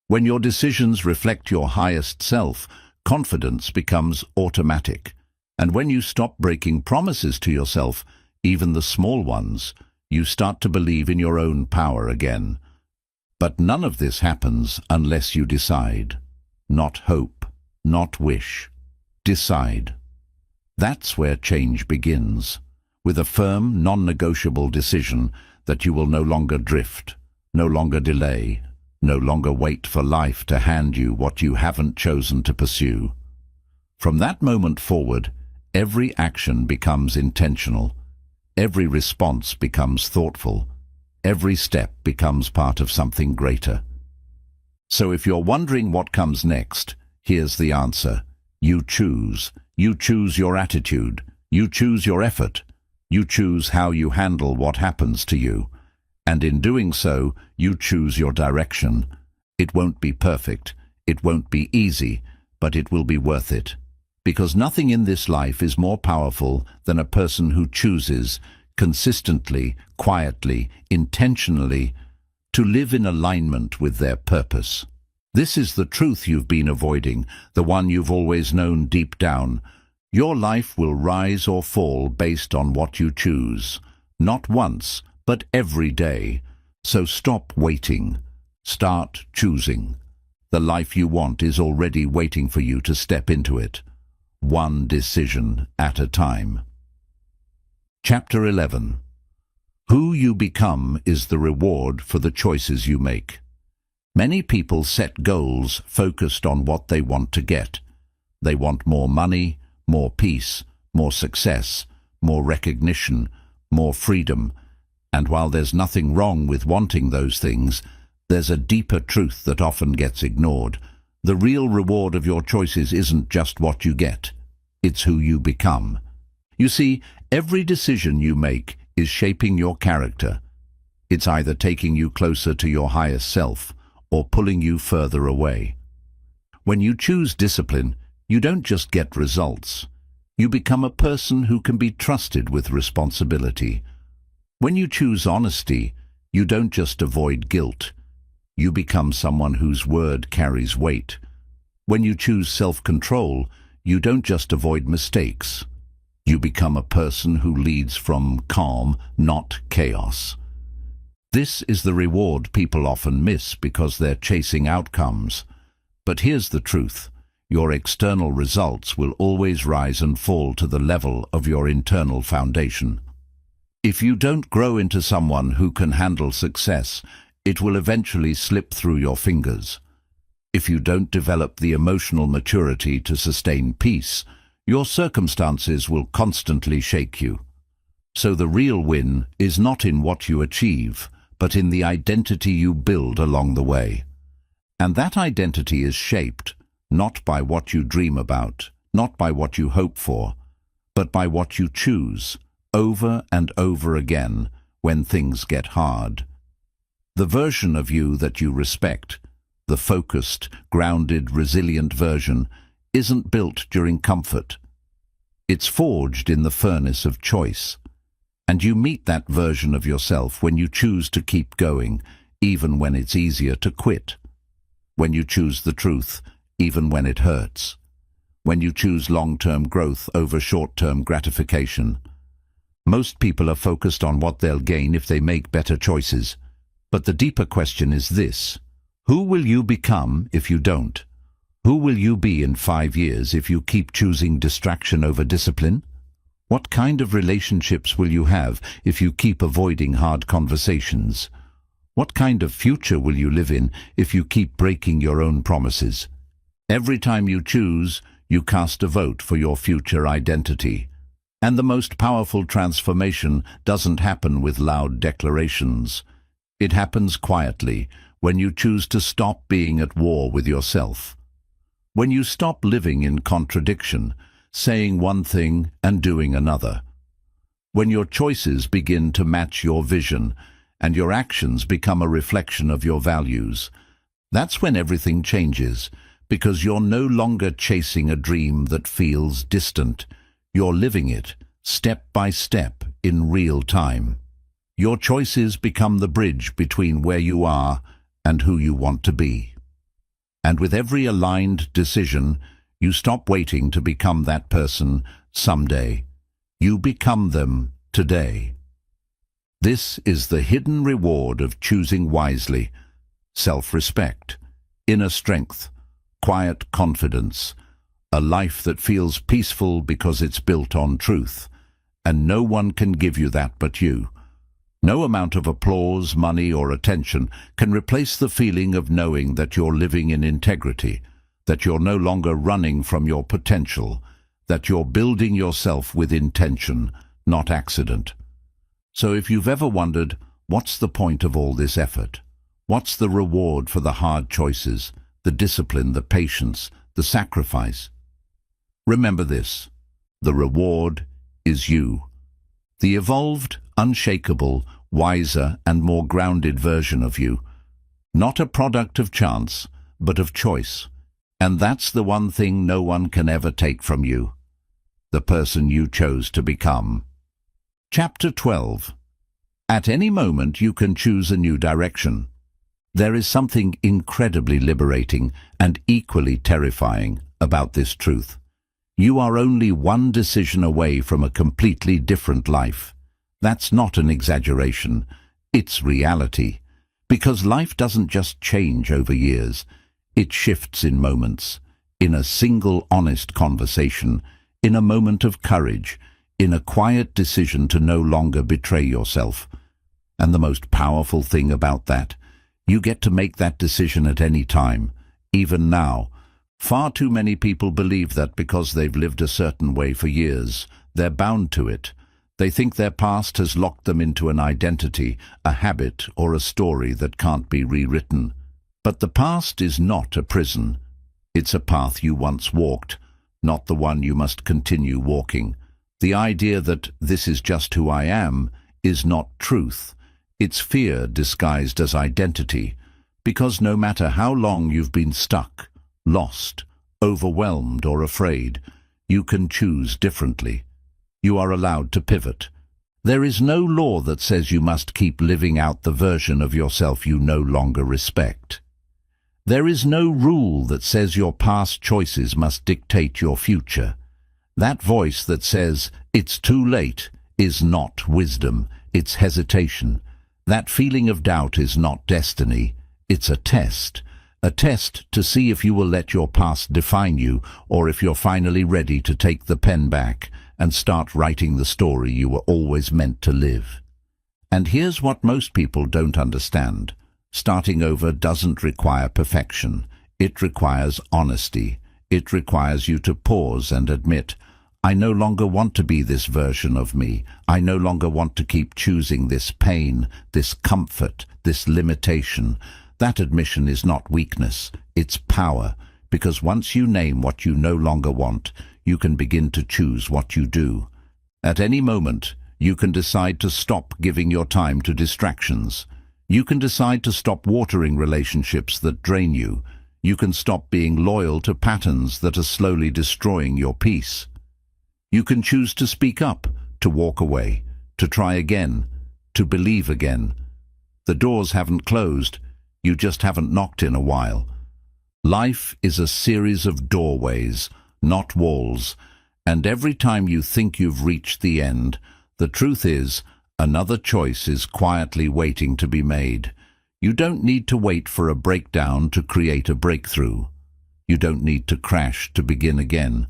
[SPEAKER 1] When your decisions reflect your highest self, confidence becomes automatic. And when you stop breaking promises to yourself, even the small ones, you start to believe in your own power again. But none of this happens unless you decide. Not hope, not wish. Decide. That's where change begins, with a firm, non-negotiable decision that you will no longer drift, no longer delay, no longer wait for life to hand you what you haven't chosen to pursue. From that moment forward, every action becomes intentional, every response becomes thoughtful, every step becomes part of something greater. So if you're wondering what comes next, here's the answer. You choose. You choose your attitude. You choose your effort. You choose how you handle what happens to you. And in doing so, you choose your direction. It won't be perfect. It won't be easy, but it will be worth it. Because nothing in this life is more powerful than a person who chooses, consistently, quietly, intentionally, to live in alignment with their purpose. This is the truth you've been avoiding, the one you've always known deep down. Your life will rise or fall based on what you choose, not once, but every day. So stop waiting. Start choosing. The life you want is already waiting for you to step into it, one decision at a time. Chapter 11. Who you become is the reward for the choices you make. Many people set goals focused on what they want to get. They want more money, more peace, more success, more recognition, more freedom. And while there's nothing wrong with wanting those things, there's a deeper truth that often gets ignored. The real reward of your choices isn't just what you get. It's who you become. You see, every decision you make is shaping your character. It's either taking you closer to your highest self or pulling you further away. When you choose discipline, you don't just get results. You become a person who can be trusted with responsibility. When you choose honesty, you don't just avoid guilt. You become someone whose word carries weight. When you choose self-control, you don't just avoid mistakes. You become a person who leads from calm, not chaos. This is the reward people often miss because they're chasing outcomes. But here's the truth. Your external results will always rise and fall to the level of your internal foundation. If you don't grow into someone who can handle success, it will eventually slip through your fingers. If you don't develop the emotional maturity to sustain peace, your circumstances will constantly shake you. So the real win is not in what you achieve, but in the identity you build along the way. And that identity is shaped not by what you dream about, not by what you hope for, but by what you choose over and over again when things get hard. The version of you that you respect, the focused, grounded, resilient version, isn't built during comfort. It's forged in the furnace of choice. And you meet that version of yourself when you choose to keep going, even when it's easier to quit. When you choose the truth, even when it hurts. When you choose long-term growth over short-term gratification. Most people are focused on what they'll gain if they make better choices. But the deeper question is this: who will you become if you don't? Who will you be in 5 years if you keep choosing distraction over discipline? What kind of relationships will you have if you keep avoiding hard conversations? What kind of future will you live in if you keep breaking your own promises? Every time you choose, you cast a vote for your future identity. And the most powerful transformation doesn't happen with loud declarations. It happens quietly, when you choose to stop being at war with yourself. When you stop living in contradiction, saying one thing and doing another. When your choices begin to match your vision and your actions become a reflection of your values, that's when everything changes, because you're no longer chasing a dream that feels distant. You're living it, step by step, in real time. Your choices become the bridge between where you are and who you want to be. And with every aligned decision, you stop waiting to become that person someday. You become them today. This is the hidden reward of choosing wisely: self-respect, inner strength, quiet confidence, a life that feels peaceful because it's built on truth. And no one can give you that but you. No amount of applause, money, or attention can replace the feeling of knowing that you're living in integrity, that you're no longer running from your potential, that you're building yourself with intention, not accident. So if you've ever wondered, what's the point of all this effort? What's the reward for the hard choices, the discipline, the patience, the sacrifice? Remember this: the reward is you. The evolved, unshakable, wiser and more grounded version of you. Not a product of chance, but of choice. And that's the one thing no one can ever take from you: the person you chose to become. Chapter 12. At any moment you can choose a new direction. There is something incredibly liberating and equally terrifying about this truth. You are only one decision away from a completely different life. That's not an exaggeration. It's reality. Because life doesn't just change over years. It shifts in moments, in a single honest conversation, in a moment of courage, in a quiet decision to no longer betray yourself. And the most powerful thing about that, you get to make that decision at any time, even now. Far too many people believe that because they've lived a certain way for years, they're bound to it. They think their past has locked them into an identity, a habit, or a story that can't be rewritten. But the past is not a prison. It's a path you once walked, not the one you must continue walking. The idea that this is just who I am is not truth. It's fear disguised as identity. Because no matter how long you've been stuck, lost, overwhelmed, or afraid, you can choose differently. You are allowed to pivot. There is no law that says you must keep living out the version of yourself you no longer respect. There is no rule that says your past choices must dictate your future. That voice that says, "It's too late," is not wisdom, it's hesitation. That feeling of doubt is not destiny, it's a test. A test to see if you will let your past define you, or if you're finally ready to take the pen back and start writing the story you were always meant to live. And here's what most people don't understand. Starting over doesn't require perfection. It requires honesty. It requires you to pause and admit, I no longer want to be this version of me. I no longer want to keep choosing this pain, this comfort, this limitation. That admission is not weakness, it's power, because once you name what you no longer want, you can begin to choose what you do. At any moment, you can decide to stop giving your time to distractions. You can decide to stop watering relationships that drain you. You can stop being loyal to patterns that are slowly destroying your peace. You can choose to speak up, to walk away, to try again, to believe again. The doors haven't closed. You just haven't knocked in a while. Life is a series of doorways, not walls, and every time you think you've reached the end, the truth is, another choice is quietly waiting to be made. You don't need to wait for a breakdown to create a breakthrough. You don't need to crash to begin again.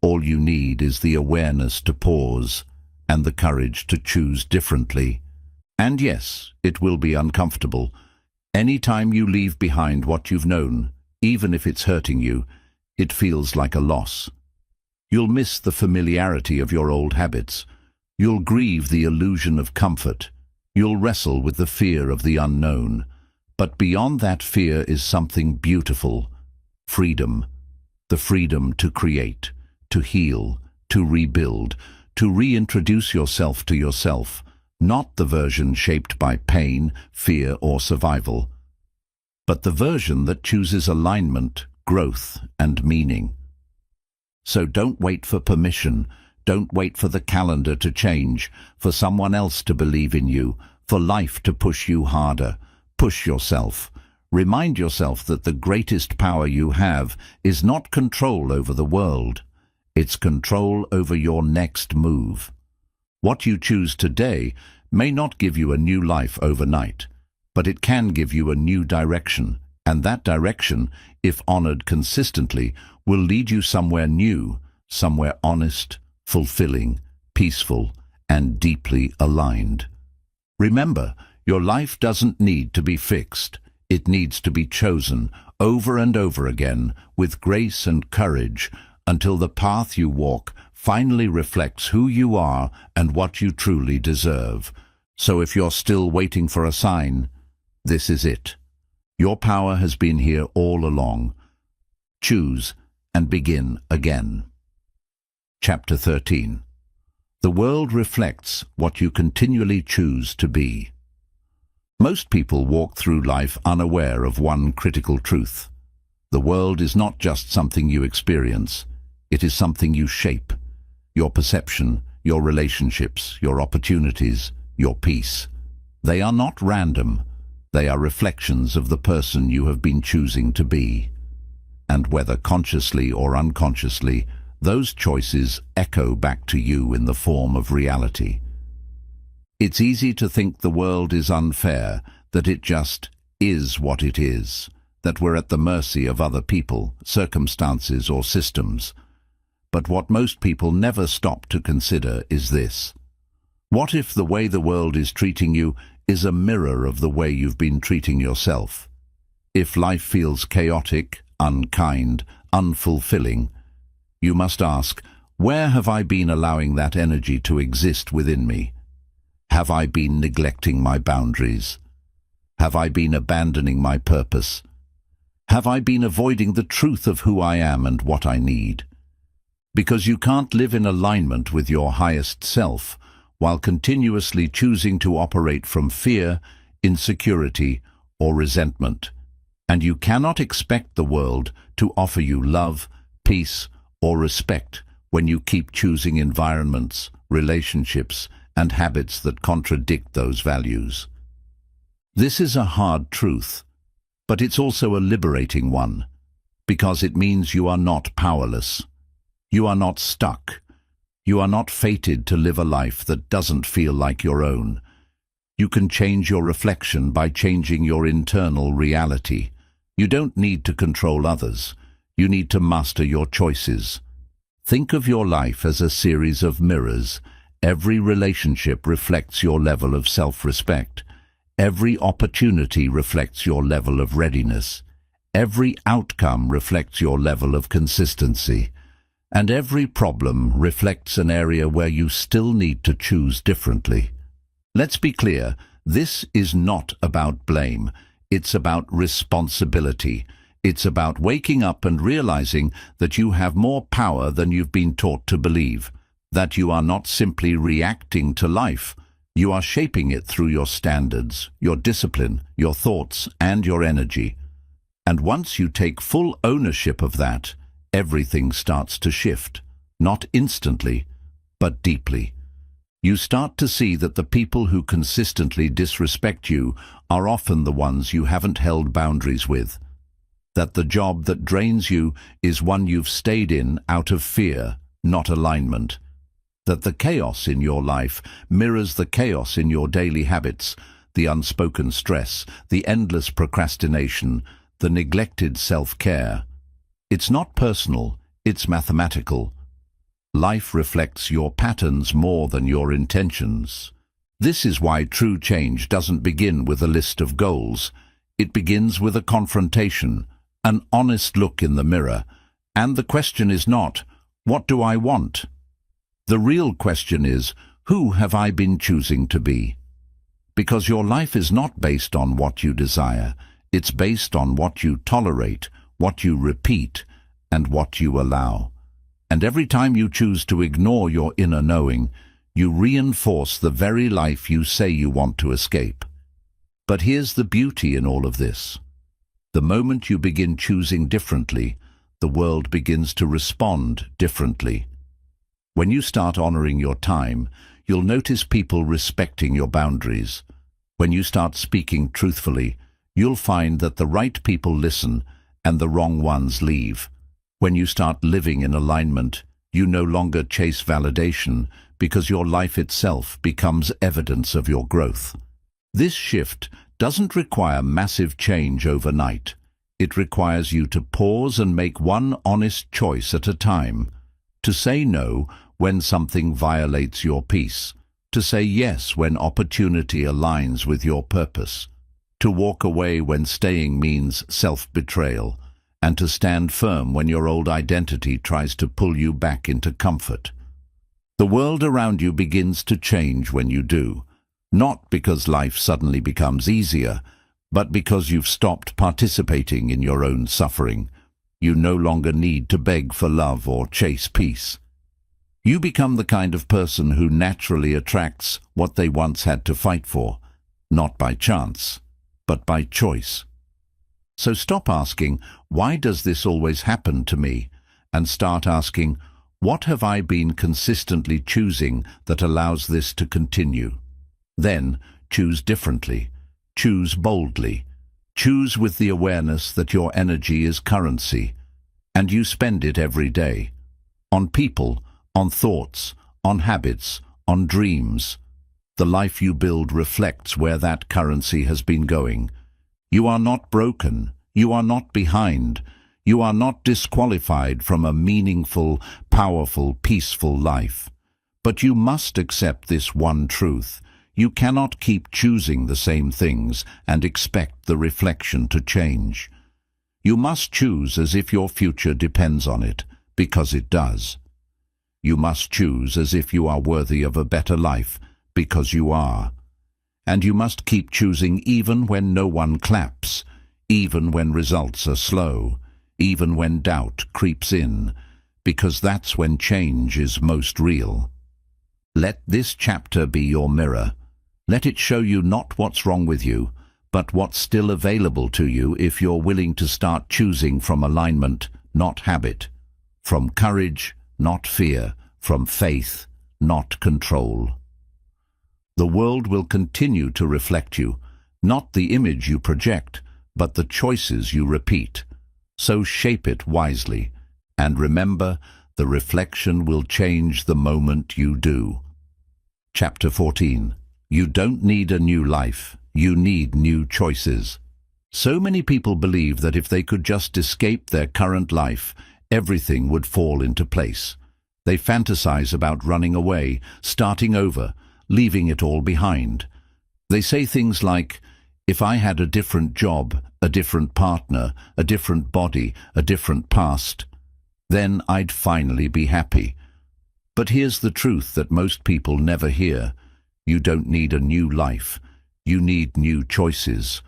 [SPEAKER 1] All you need is the awareness to pause and the courage to choose differently. And yes, it will be uncomfortable. Any time you leave behind what you've known, even if it's hurting you, it feels like a loss. You'll miss the familiarity of your old habits. You'll grieve the illusion of comfort. You'll wrestle with the fear of the unknown. But beyond that fear is something beautiful: freedom. The freedom to create, to heal, to rebuild, to reintroduce yourself to yourself. Not the version shaped by pain, fear, or survival, but the version that chooses alignment, growth, and meaning. So don't wait for permission. Don't wait for the calendar to change, for someone else to believe in you, for life to push you harder. Push yourself. Remind yourself that the greatest power you have is not control over the world. It's control over your next move. What you choose today may not give you a new life overnight, but it can give you a new direction, and that direction, if honored consistently, will lead you somewhere new, somewhere honest, fulfilling, peaceful, and deeply aligned. Remember, your life doesn't need to be fixed. It needs to be chosen over and over again with grace and courage until the path you walk finally reflects who you are and what you truly deserve. So if you're still waiting for a sign, this is it. Your power has been here all along. Choose and begin again. Chapter 13. The world reflects what you continually choose to be. Most people walk through life unaware of one critical truth. The world is not just something you experience, it is something you shape. Your perception, your relationships, your opportunities, your peace. They are not random. They are reflections of the person you have been choosing to be. And whether consciously or unconsciously, those choices echo back to you in the form of reality. It's easy to think the world is unfair, that it just is what it is, that we're at the mercy of other people, circumstances, or systems. But what most people never stop to consider is this. What if the way the world is treating you is a mirror of the way you've been treating yourself? If life feels chaotic, unkind, unfulfilling, you must ask, where have I been allowing that energy to exist within me? Have I been neglecting my boundaries? Have I been abandoning my purpose? Have I been avoiding the truth of who I am and what I need? Because you can't live in alignment with your highest self while continuously choosing to operate from fear, insecurity, or resentment. And you cannot expect the world to offer you love, peace, or respect when you keep choosing environments, relationships, and habits that contradict those values. This is a hard truth, but it's also a liberating one, because it means you are not powerless. You are not stuck. You are not fated to live a life that doesn't feel like your own. You can change your reflection by changing your internal reality. You don't need to control others. You need to master your choices. Think of your life as a series of mirrors. Every relationship reflects your level of self-respect. Every opportunity reflects your level of readiness. Every outcome reflects your level of consistency. And every problem reflects an area where you still need to choose differently. Let's be clear, this is not about blame. It's about responsibility. It's about waking up and realizing that you have more power than you've been taught to believe. That you are not simply reacting to life, you are shaping it through your standards, your discipline, your thoughts, and your energy. And once you take full ownership of that, everything starts to shift, not instantly, but deeply. You start to see that the people who consistently disrespect you are often the ones you haven't held boundaries with. That the job that drains you is one you've stayed in out of fear, not alignment. That the chaos in your life mirrors the chaos in your daily habits, the unspoken stress, the endless procrastination, the neglected self-care. It's not personal, it's mathematical. Life reflects your patterns more than your intentions. This is why true change doesn't begin with a list of goals. It begins with a confrontation, an honest look in the mirror. And the question is not, what do I want? The real question is, who have I been choosing to be? Because your life is not based on what you desire. It's based on what you tolerate, what you repeat, and what you allow. And every time you choose to ignore your inner knowing, you reinforce the very life you say you want to escape. But here's the beauty in all of this. The moment you begin choosing differently, the world begins to respond differently. When you start honoring your time, you'll notice people respecting your boundaries. When you start speaking truthfully, you'll find that the right people listen and the wrong ones leave. When you start living in alignment, you no longer chase validation because your life itself becomes evidence of your growth. This shift doesn't require massive change overnight. It requires you to pause and make one honest choice at a time, to say no when something violates your peace, to say yes when opportunity aligns with your purpose, to walk away when staying means self-betrayal, and to stand firm when your old identity tries to pull you back into comfort. The world around you begins to change when you do, not because life suddenly becomes easier, but because you've stopped participating in your own suffering. You no longer need to beg for love or chase peace. You become the kind of person who naturally attracts what they once had to fight for, not by chance, but by choice. So stop asking, why does this always happen to me? And start asking, what have I been consistently choosing that allows this to continue? Then choose differently. Choose boldly. Choose with the awareness that your energy is currency, and you spend it every day. On people, on thoughts, on habits, on dreams. The life you build reflects where that currency has been going. You are not broken. You are not behind. You are not disqualified from a meaningful, powerful, peaceful life. But you must accept this one truth. You cannot keep choosing the same things and expect the reflection to change. You must choose as if your future depends on it, because it does. You must choose as if you are worthy of a better life, because you are. And you must keep choosing even when no one claps, even when results are slow, even when doubt creeps in, because that's when change is most real. Let this chapter be your mirror. Let it show you not what's wrong with you, but what's still available to you if you're willing to start choosing from alignment, not habit, from courage, not fear, from faith, not control. The world will continue to reflect you, not the image you project, but the choices you repeat. So shape it wisely, and remember, the reflection will change the moment you do. Chapter 14. You don't need a new life, you need new choices. So many people believe that if they could just escape their current life, everything would fall into place. They fantasize about running away, starting over, leaving it all behind. They say things like, if I had a different job, a different partner, a different body, a different past, then I'd finally be happy. But here's the truth that most people never hear. You don't need a new life. You need new choices.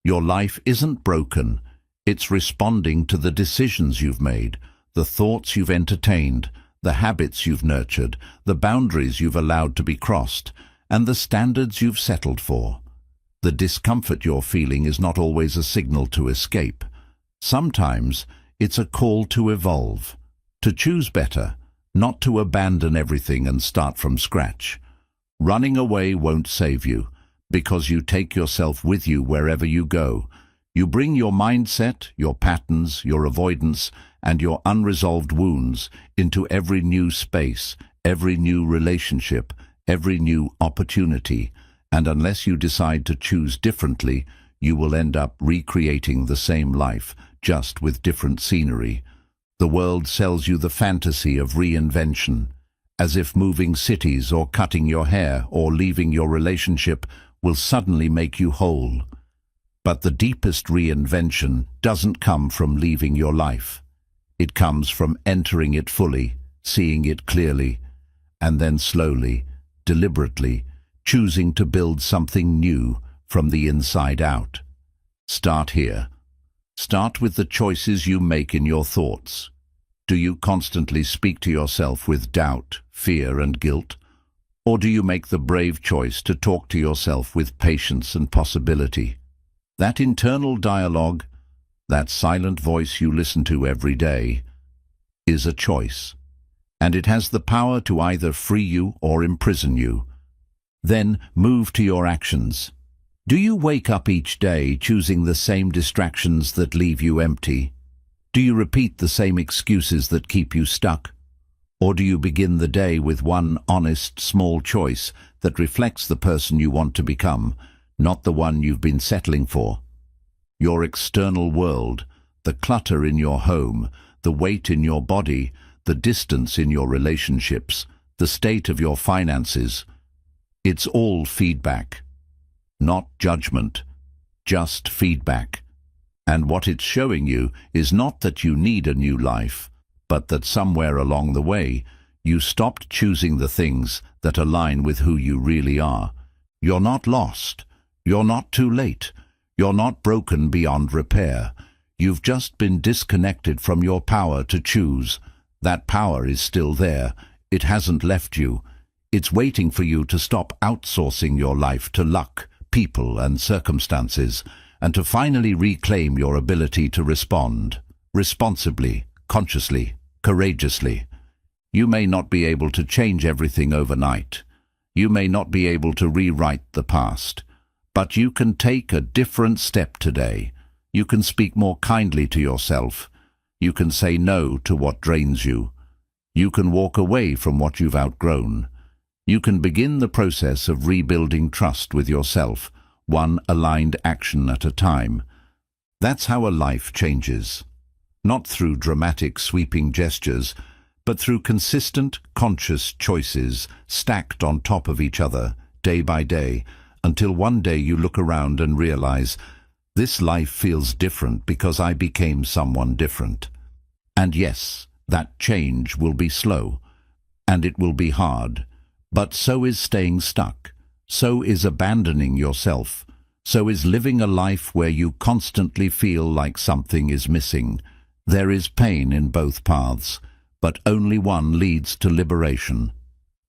[SPEAKER 1] Your life isn't broken. It's responding to the decisions you've made, the thoughts you've entertained, the habits you've nurtured, the boundaries you've allowed to be crossed, and the standards you've settled for. The discomfort you're feeling is not always a signal to escape. Sometimes it's a call to evolve, to choose better, not to abandon everything and start from scratch. Running away won't save you, because you take yourself with you wherever you go. You bring your mindset, your patterns, your avoidance, and your unresolved wounds into every new space, every new relationship, every new opportunity. And unless you decide to choose differently, you will end up recreating the same life, just with different scenery. The world sells you the fantasy of reinvention, as if moving cities or cutting your hair or leaving your relationship will suddenly make you whole. But the deepest reinvention doesn't come from leaving your life. It comes from entering it fully, seeing it clearly, and then slowly, deliberately, choosing to build something new from the inside out. Start here. Start with the choices you make in your thoughts. Do you constantly speak to yourself with doubt, fear, and guilt? Or do you make the brave choice to talk to yourself with patience and possibility? That internal dialogue, that silent voice you listen to every day, is a choice, and it has the power to either free you or imprison you. Then move to your actions. Do you wake up each day choosing the same distractions that leave you empty? Do you repeat the same excuses that keep you stuck? Or do you begin the day with one honest, small choice that reflects the person you want to become, not the one you've been settling for? Your external world, the clutter in your home, the weight in your body, the distance in your relationships, the state of your finances, it's all feedback. Not judgment, just feedback. And what it's showing you is not that you need a new life, but that somewhere along the way, you stopped choosing the things that align with who you really are. You're not lost. You're not too late. You're not broken beyond repair. You've just been disconnected from your power to choose. That power is still there. It hasn't left you. It's waiting for you to stop outsourcing your life to luck, people, and circumstances, and to finally reclaim your ability to respond responsibly, consciously, courageously. You may not be able to change everything overnight. You may not be able to rewrite the past. But you can take a different step today. You can speak more kindly to yourself. You can say no to what drains you. You can walk away from what you've outgrown. You can begin the process of rebuilding trust with yourself, one aligned action at a time. That's how a life changes. Not through dramatic, sweeping gestures, but through consistent, conscious choices stacked on top of each other, day by day, until one day you look around and realize, this life feels different because I became someone different. And yes, that change will be slow, and it will be hard. But so is staying stuck, so is abandoning yourself, so is living a life where you constantly feel like something is missing. There is pain in both paths, but only one leads to liberation.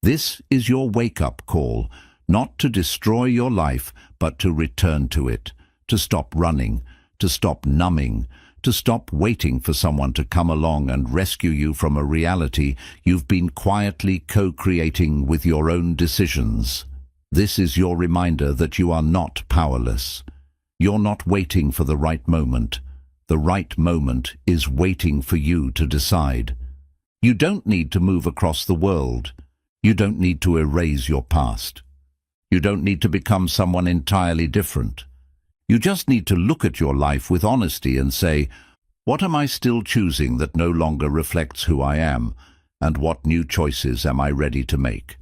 [SPEAKER 1] This is your wake-up call, not to destroy your life, but to return to it, to stop running, to stop numbing, to stop waiting for someone to come along and rescue you from a reality you've been quietly co-creating with your own decisions. This is your reminder that you are not powerless. You're not waiting for the right moment. The right moment is waiting for you to decide. You don't need to move across the world. You don't need to erase your past. You don't need to become someone entirely different. You just need to look at your life with honesty and say, what am I still choosing that no longer reflects who I am, and what new choices am I ready to make?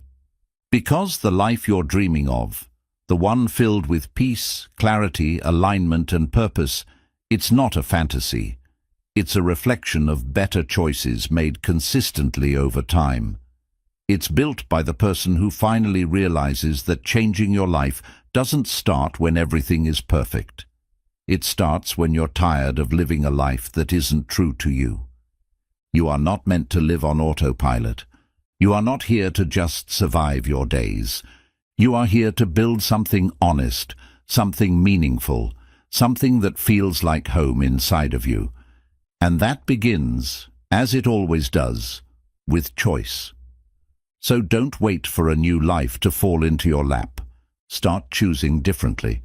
[SPEAKER 1] Because the life you're dreaming of, the one filled with peace, clarity, alignment, and purpose, it's not a fantasy. It's a reflection of better choices made consistently over time. It's built by the person who finally realizes that changing your life doesn't start when everything is perfect. It starts when you're tired of living a life that isn't true to you. You are not meant to live on autopilot. You are not here to just survive your days. You are here to build something honest, something meaningful, something that feels like home inside of you. And that begins, as it always does, with choice. So don't wait for a new life to fall into your lap. Start choosing differently,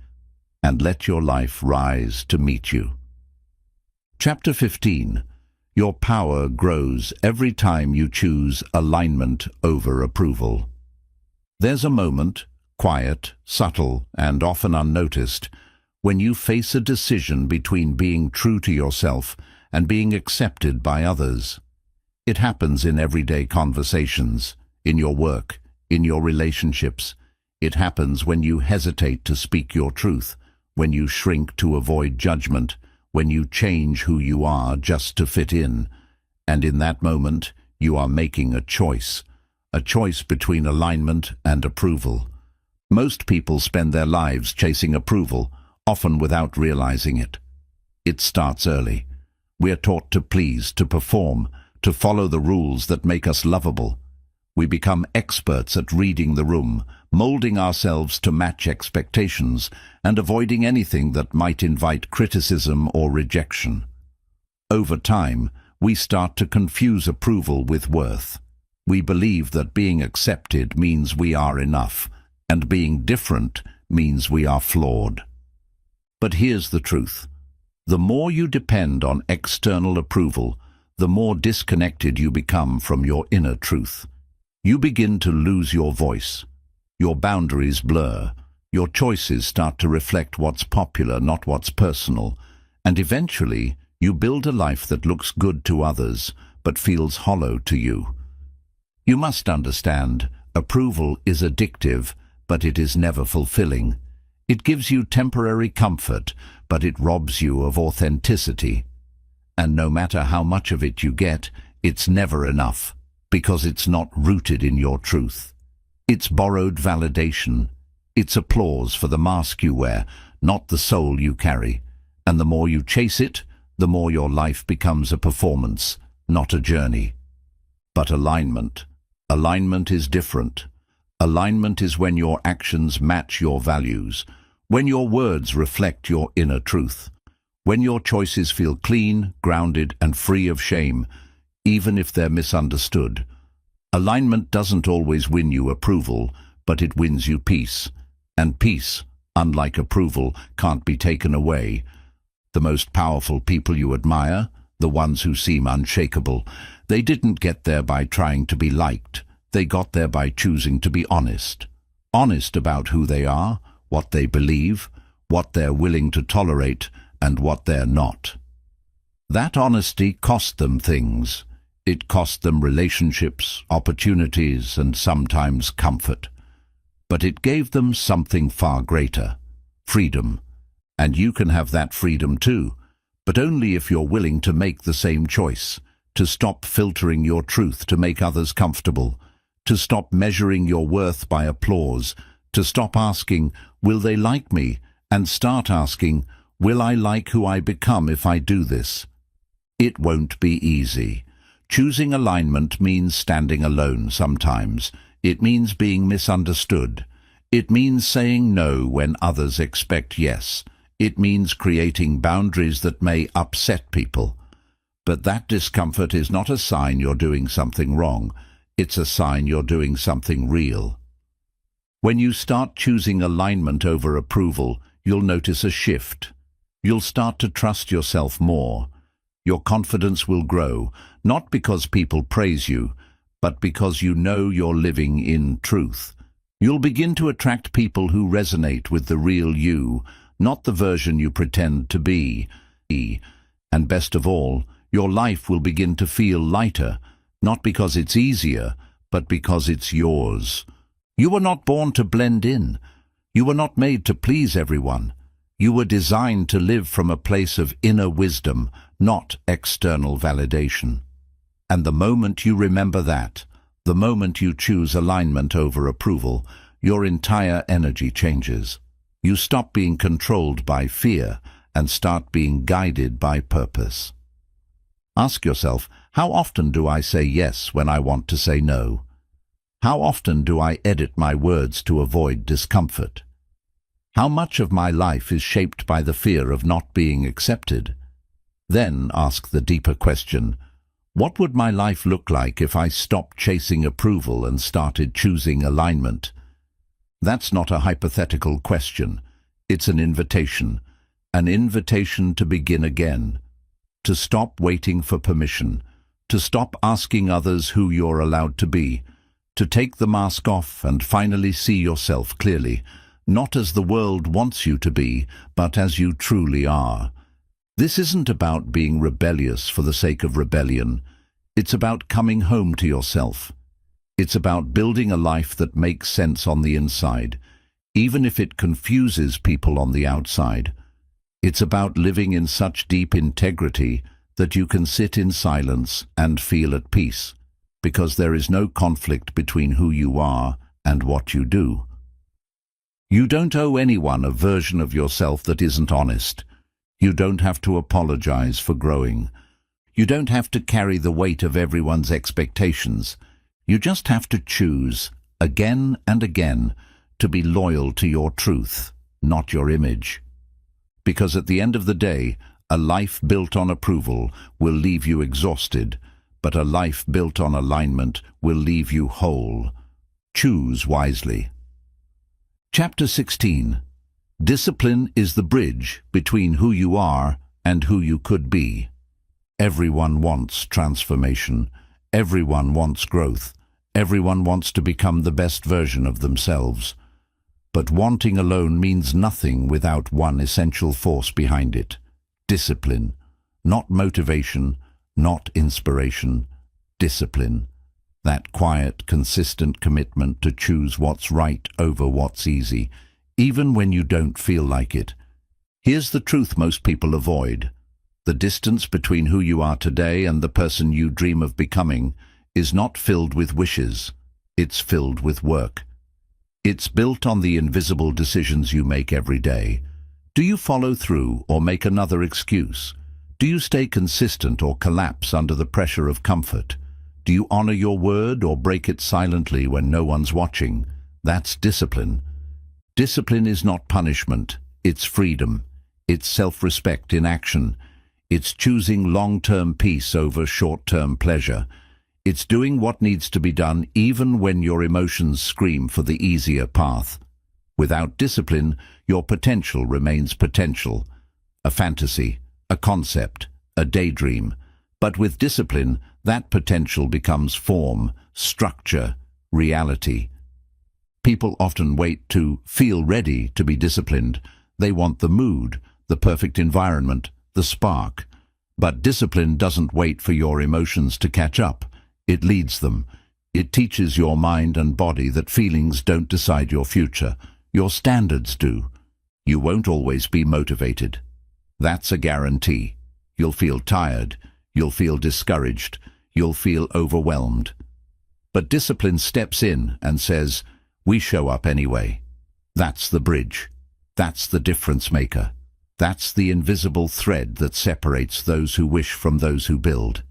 [SPEAKER 1] and let your life rise to meet you. Chapter 15. Your power grows every time you choose alignment over approval. There's a moment, quiet, subtle, and often unnoticed, when you face a decision between being true to yourself and being accepted by others. It happens in everyday conversations, in your work, in your relationships. It happens when you hesitate to speak your truth, when you shrink to avoid judgment, when you change who you are just to fit in. And in that moment, you are making a choice between alignment and approval. Most people spend their lives chasing approval, often without realizing it. It starts early. We are taught to please, to perform, to follow the rules that make us lovable. We become experts at reading the room, molding ourselves to match expectations, and avoiding anything that might invite criticism or rejection. Over time, we start to confuse approval with worth. We believe that being accepted means we are enough, and being different means we are flawed. But here's the truth. The more you depend on external approval, the more disconnected you become from your inner truth. You begin to lose your voice. Your boundaries blur. Your choices start to reflect what's popular, not what's personal. And eventually, you build a life that looks good to others, but feels hollow to you. You must understand, approval is addictive, but it is never fulfilling. It gives you temporary comfort, but it robs you of authenticity. And no matter how much of it you get, it's never enough, because it's not rooted in your truth. It's borrowed validation. It's applause for the mask you wear, not the soul you carry. And the more you chase it, the more your life becomes a performance, not a journey. But alignment. Alignment is different. Alignment is when your actions match your values, when your words reflect your inner truth, when your choices feel clean, grounded, and free of shame, even if they're misunderstood. Alignment doesn't always win you approval, but it wins you peace. And peace, unlike approval, can't be taken away. The most powerful people you admire, the ones who seem unshakable, they didn't get there by trying to be liked. They got there by choosing to be honest. Honest about who they are, what they believe, what they're willing to tolerate, and what they're not. That honesty cost them things. It cost them relationships, opportunities, and sometimes comfort. But it gave them something far greater, freedom. And you can have that freedom too, but only if you're willing to make the same choice, to stop filtering your truth to make others comfortable, to stop measuring your worth by applause, to stop asking, will they like me, and start asking, will I like who I become if I do this? It won't be easy. Choosing alignment means standing alone sometimes. It means being misunderstood. It means saying no when others expect yes. It means creating boundaries that may upset people. But that discomfort is not a sign you're doing something wrong. It's a sign you're doing something real. When you start choosing alignment over approval, you'll notice a shift. You'll start to trust yourself more. Your confidence will grow, not because people praise you, but because you know you're living in truth. You'll begin to attract people who resonate with the real you, not the version you pretend to be. And best of all, your life will begin to feel lighter, not because it's easier, but because it's yours. You were not born to blend in. You were not made to please everyone. You were designed to live from a place of inner wisdom, not external validation. And the moment you remember that, the moment you choose alignment over approval, your entire energy changes. You stop being controlled by fear and start being guided by purpose. Ask yourself, how often do I say yes when I want to say no? How often do I edit my words to avoid discomfort? How much of my life is shaped by the fear of not being accepted? Then ask the deeper question, what would my life look like if I stopped chasing approval and started choosing alignment? That's not a hypothetical question. It's an invitation to begin again, to stop waiting for permission, to stop asking others who you're allowed to be, to take the mask off and finally see yourself clearly, not as the world wants you to be, but as you truly are. This isn't about being rebellious for the sake of rebellion. It's about coming home to yourself. It's about building a life that makes sense on the inside, even if it confuses people on the outside. It's about living in such deep integrity that you can sit in silence and feel at peace, because there is no conflict between who you are and what you do. You don't owe anyone a version of yourself that isn't honest. You don't have to apologize for growing. You don't have to carry the weight of everyone's expectations. You just have to choose, again and again, to be loyal to your truth, not your image. Because at the end of the day, a life built on approval will leave you exhausted, but a life built on alignment will leave you whole. Choose wisely. Chapter 16. Discipline is the bridge between who you are and who you could be. Everyone wants transformation. Everyone wants growth. Everyone wants to become the best version of themselves. But wanting alone means nothing without one essential force behind it. Discipline. Not motivation, not inspiration. Discipline. That quiet, consistent commitment to choose what's right over what's easy, even when you don't feel like it. Here's the truth most people avoid. The distance between who you are today and the person you dream of becoming is not filled with wishes. It's filled with work. It's built on the invisible decisions you make every day. Do you follow through or make another excuse? Do you stay consistent or collapse under the pressure of comfort? Do you honor your word or break it silently when no one's watching? That's discipline. Discipline is not punishment. It's freedom. It's self-respect in action. It's choosing long-term peace over short-term pleasure. It's doing what needs to be done even when your emotions scream for the easier path. Without discipline, your potential remains potential, a fantasy, a concept, a daydream. But with discipline, that potential becomes form, structure, reality. People often wait to feel ready to be disciplined. They want the mood, the perfect environment, the spark. But discipline doesn't wait for your emotions to catch up. It leads them. It teaches your mind and body that feelings don't decide your future. Your standards do. You won't always be motivated. That's a guarantee. You'll feel tired. You'll feel discouraged. You'll feel overwhelmed. But discipline steps in and says, we show up anyway. That's the bridge. That's the difference maker. That's the invisible thread that separates those who wish from those who build.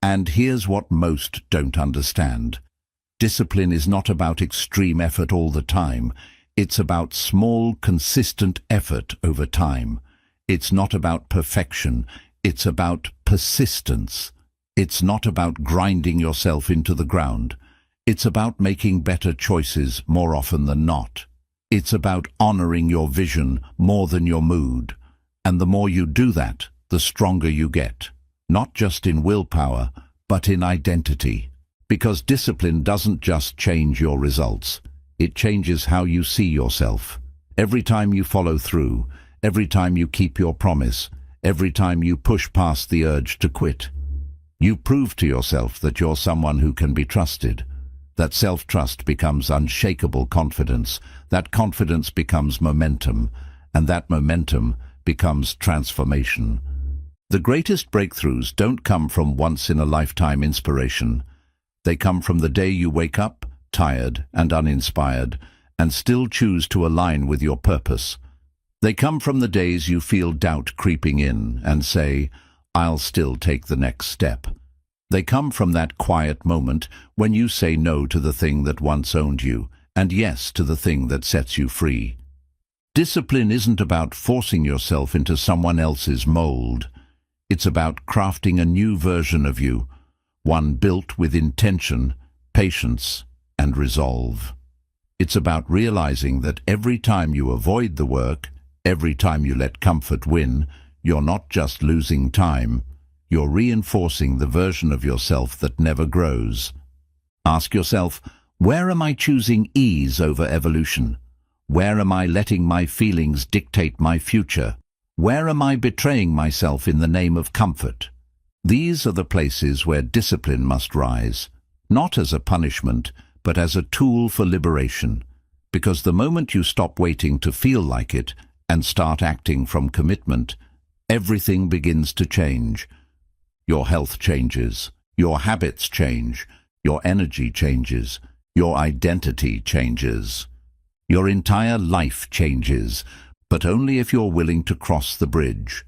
[SPEAKER 1] And here's what most don't understand. Discipline is not about extreme effort all the time. It's about small, consistent effort over time. It's not about perfection. It's about persistence. It's not about grinding yourself into the ground. It's about making better choices more often than not. It's about honoring your vision more than your mood. And the more you do that, the stronger you get. Not just in willpower, but in identity. Because discipline doesn't just change your results. It changes how you see yourself. Every time you follow through, every time you keep your promise, every time you push past the urge to quit, you prove to yourself that you're someone who can be trusted. That self-trust becomes unshakable confidence. That confidence becomes momentum. And that momentum becomes transformation. The greatest breakthroughs don't come from once-in-a-lifetime inspiration. They come from the day you wake up, tired and uninspired, and still choose to align with your purpose. They come from the days you feel doubt creeping in and say, I'll still take the next step. They come from that quiet moment when you say no to the thing that once owned you, and yes to the thing that sets you free. Discipline isn't about forcing yourself into someone else's mold. It's about crafting a new version of you, one built with intention, patience, and resolve. It's about realizing that every time you avoid the work, every time you let comfort win, you're not just losing time, you're reinforcing the version of yourself that never grows. Ask yourself, where am I choosing ease over evolution? Where am I letting my feelings dictate my future? Where am I betraying myself in the name of comfort? These are the places where discipline must rise, not as a punishment, but as a tool for liberation. Because the moment you stop waiting to feel like it and start acting from commitment, everything begins to change. Your health changes, your habits change, your energy changes, your identity changes. Your entire life changes, but only if you're willing to cross the bridge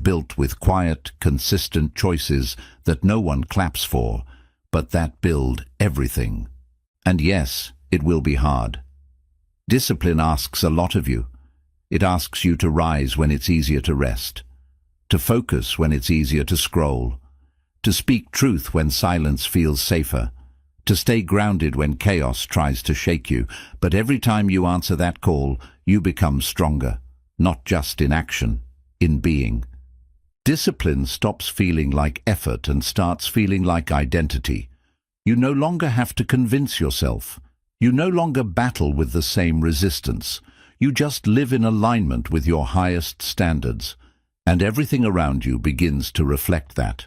[SPEAKER 1] built with quiet, consistent choices that no one claps for, but that build everything. And yes, it will be hard. Discipline asks a lot of you. It asks you to rise when it's easier to rest, to focus when it's easier to scroll, to speak truth when silence feels safer, to stay grounded when chaos tries to shake you, but every time you answer that call, you become stronger, not just in action, in being. Discipline stops feeling like effort and starts feeling like identity. You no longer have to convince yourself. You no longer battle with the same resistance. You just live in alignment with your highest standards, and everything around you begins to reflect that.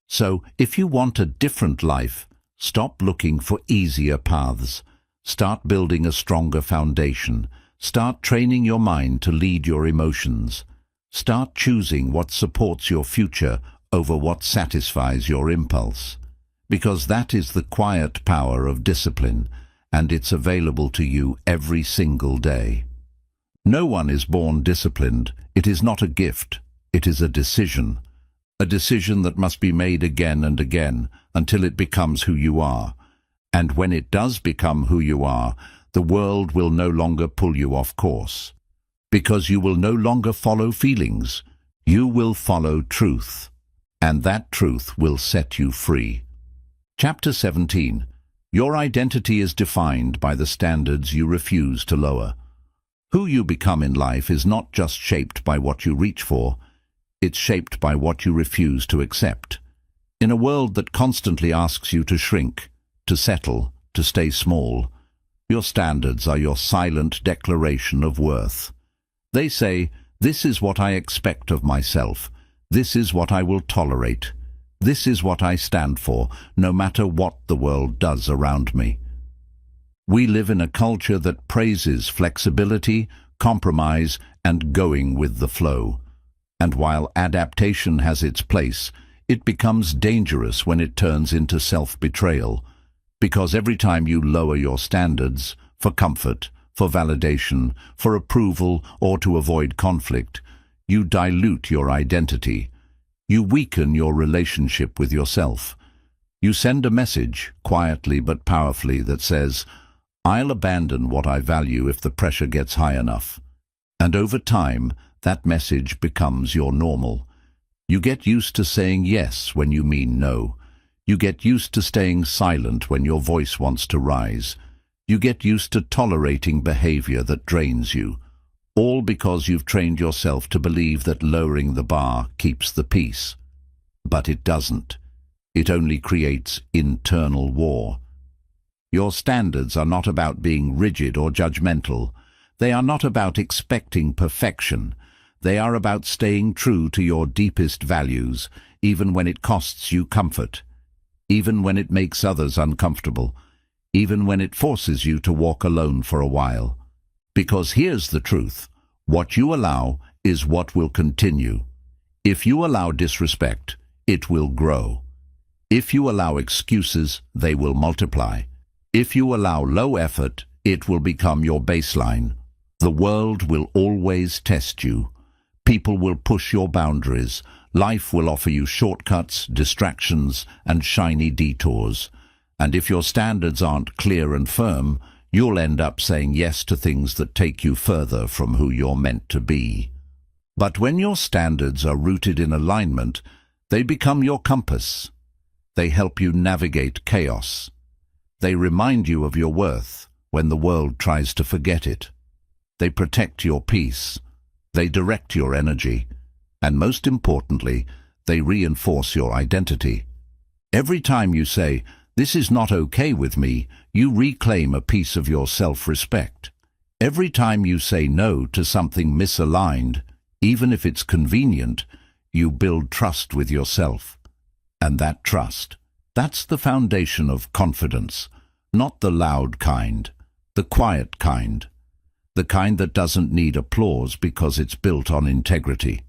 [SPEAKER 1] So, if you want a different life, stop looking for easier paths. Start building a stronger foundation. Start training your mind to lead your emotions. Start choosing what supports your future over what satisfies your impulse. Because that is the quiet power of discipline, and it's available to you every single day. No one is born disciplined. It is not a gift. It is a decision. A decision that must be made again and again until it becomes who you are. And when it does become who you are, the world will no longer pull you off course. Because you will no longer follow feelings. You will follow truth. And that truth will set you free. Chapter 17. Your identity is defined by the standards you refuse to lower. Who you become in life is not just shaped by what you reach for, it's shaped by what you refuse to accept. In a world that constantly asks you to shrink, to settle, to stay small, your standards are your silent declaration of worth. They say, this is what I expect of myself, this is what I will tolerate, this is what I stand for, no matter what the world does around me. We live in a culture that praises flexibility, compromise, and going with the flow. And while adaptation has its place, it becomes dangerous when it turns into self-betrayal. Because every time you lower your standards, for comfort, for validation, for approval, or to avoid conflict, you dilute your identity. You weaken your relationship with yourself. You send a message, quietly but powerfully, that says, I'll abandon what I value if the pressure gets high enough. And over time, that message becomes your normal. You get used to saying yes when you mean no. You get used to staying silent when your voice wants to rise. You get used to tolerating behavior that drains you, all because you've trained yourself to believe that lowering the bar keeps the peace. But it doesn't. It only creates internal war. Your standards are not about being rigid or judgmental. They are not about expecting perfection. They are about staying true to your deepest values, even when it costs you comfort, even when it makes others uncomfortable, even when it forces you to walk alone for a while. Because here's the truth. What you allow is what will continue. If you allow disrespect, it will grow. If you allow excuses, they will multiply. If you allow low effort, it will become your baseline. The world will always test you. People will push your boundaries. Life will offer you shortcuts, distractions, and shiny detours. And if your standards aren't clear and firm, you'll end up saying yes to things that take you further from who you're meant to be. But when your standards are rooted in alignment, they become your compass. They help you navigate chaos. They remind you of your worth when the world tries to forget it. They protect your peace. They direct your energy. And most importantly, they reinforce your identity. Every time you say, "This is not okay with me," you reclaim a piece of your self-respect. Every time you say no to something misaligned, even if it's convenient, you build trust with yourself. And that trust, that's the foundation of confidence, not the loud kind, the quiet kind, the kind that doesn't need applause because it's built on integrity.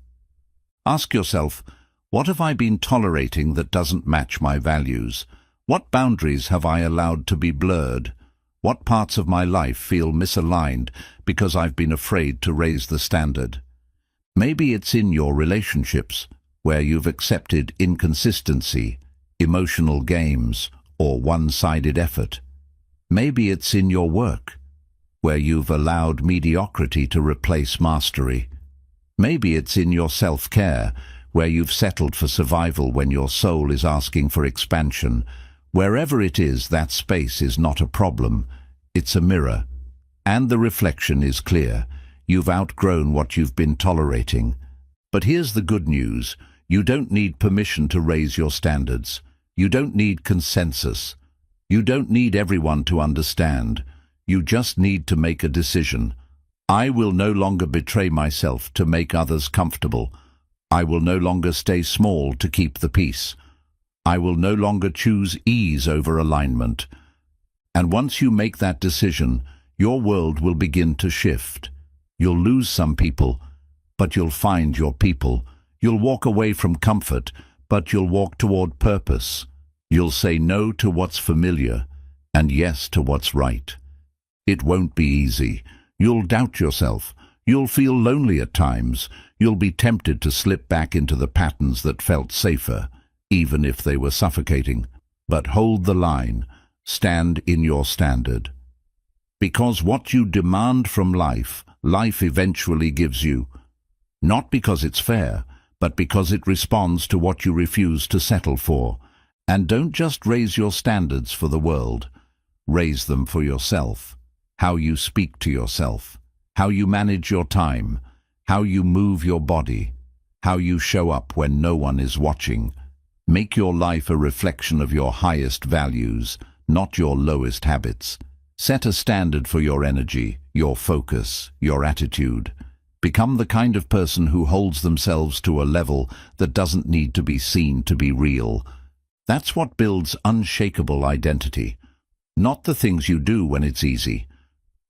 [SPEAKER 1] Ask yourself, what have I been tolerating that doesn't match my values? What boundaries have I allowed to be blurred? What parts of my life feel misaligned because I've been afraid to raise the standard? Maybe it's in your relationships, where you've accepted inconsistency, emotional games, or one-sided effort. Maybe it's in your work, where you've allowed mediocrity to replace mastery. Maybe it's in your self-care, where you've settled for survival when your soul is asking for expansion, Wherever it is, that space is not a problem. It's a mirror. And the reflection is clear. You've outgrown what you've been tolerating. But here's the good news. You don't need permission to raise your standards. You don't need consensus. You don't need everyone to understand. You just need to make a decision. I will no longer betray myself to make others comfortable. I will no longer stay small to keep the peace. I will no longer choose ease over alignment. And once you make that decision, your world will begin to shift. You'll lose some people, but you'll find your people. You'll walk away from comfort, but you'll walk toward purpose. You'll say no to what's familiar and yes to what's right. It won't be easy. You'll doubt yourself. You'll feel lonely at times. You'll be tempted to slip back into the patterns that felt safer, even if they were suffocating. But hold the line. Stand in your standard. Because what you demand from life, life eventually gives you. Not because it's fair, but because it responds to what you refuse to settle for. And don't just raise your standards for the world. Raise them for yourself. How you speak to yourself. How you manage your time. How you move your body. How you show up when no one is watching. Make your life a reflection of your highest values, not your lowest habits. Set a standard for your energy, your focus, your attitude. Become the kind of person who holds themselves to a level that doesn't need to be seen to be real. That's what builds unshakable identity. Not the things you do when it's easy,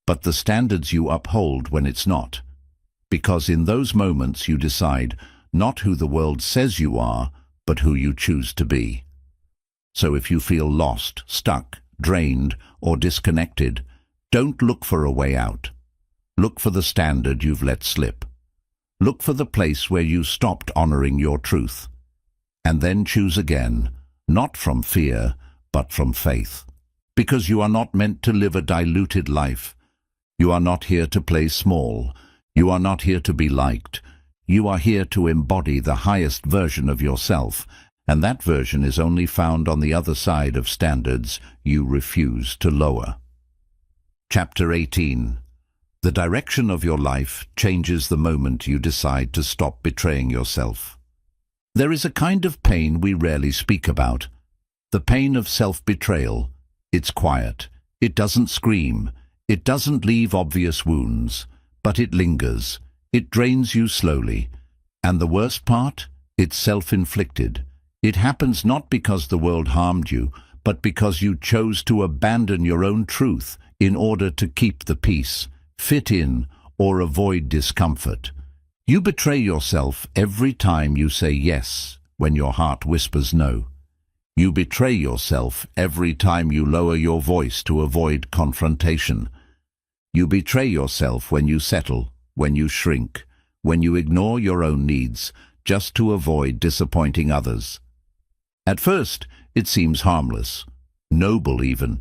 [SPEAKER 1] but the standards you uphold when it's not. Because in those moments you decide not who the world says you are, but who you choose to be. So if you feel lost, stuck, drained, or disconnected, don't look for a way out. Look for the standard you've let slip. Look for the place where you stopped honoring your truth. And then choose again, not from fear, but from faith. Because you are not meant to live a diluted life. You are not here to play small. You are not here to be liked. You are here to embody the highest version of yourself, and that version is only found on the other side of standards you refuse to lower. Chapter 18. The direction of your life changes the moment you decide to stop betraying yourself. There is a kind of pain we rarely speak about. The pain of self-betrayal. It's quiet. It doesn't scream. It doesn't leave obvious wounds. But it lingers. It drains you slowly. And the worst part? It's self-inflicted. It happens not because the world harmed you, but because you chose to abandon your own truth in order to keep the peace, fit in, or avoid discomfort. You betray yourself every time you say yes when your heart whispers no. You betray yourself every time you lower your voice to avoid confrontation. You betray yourself when you settle, when you shrink, when you ignore your own needs just to avoid disappointing others. At first, it seems harmless, noble even.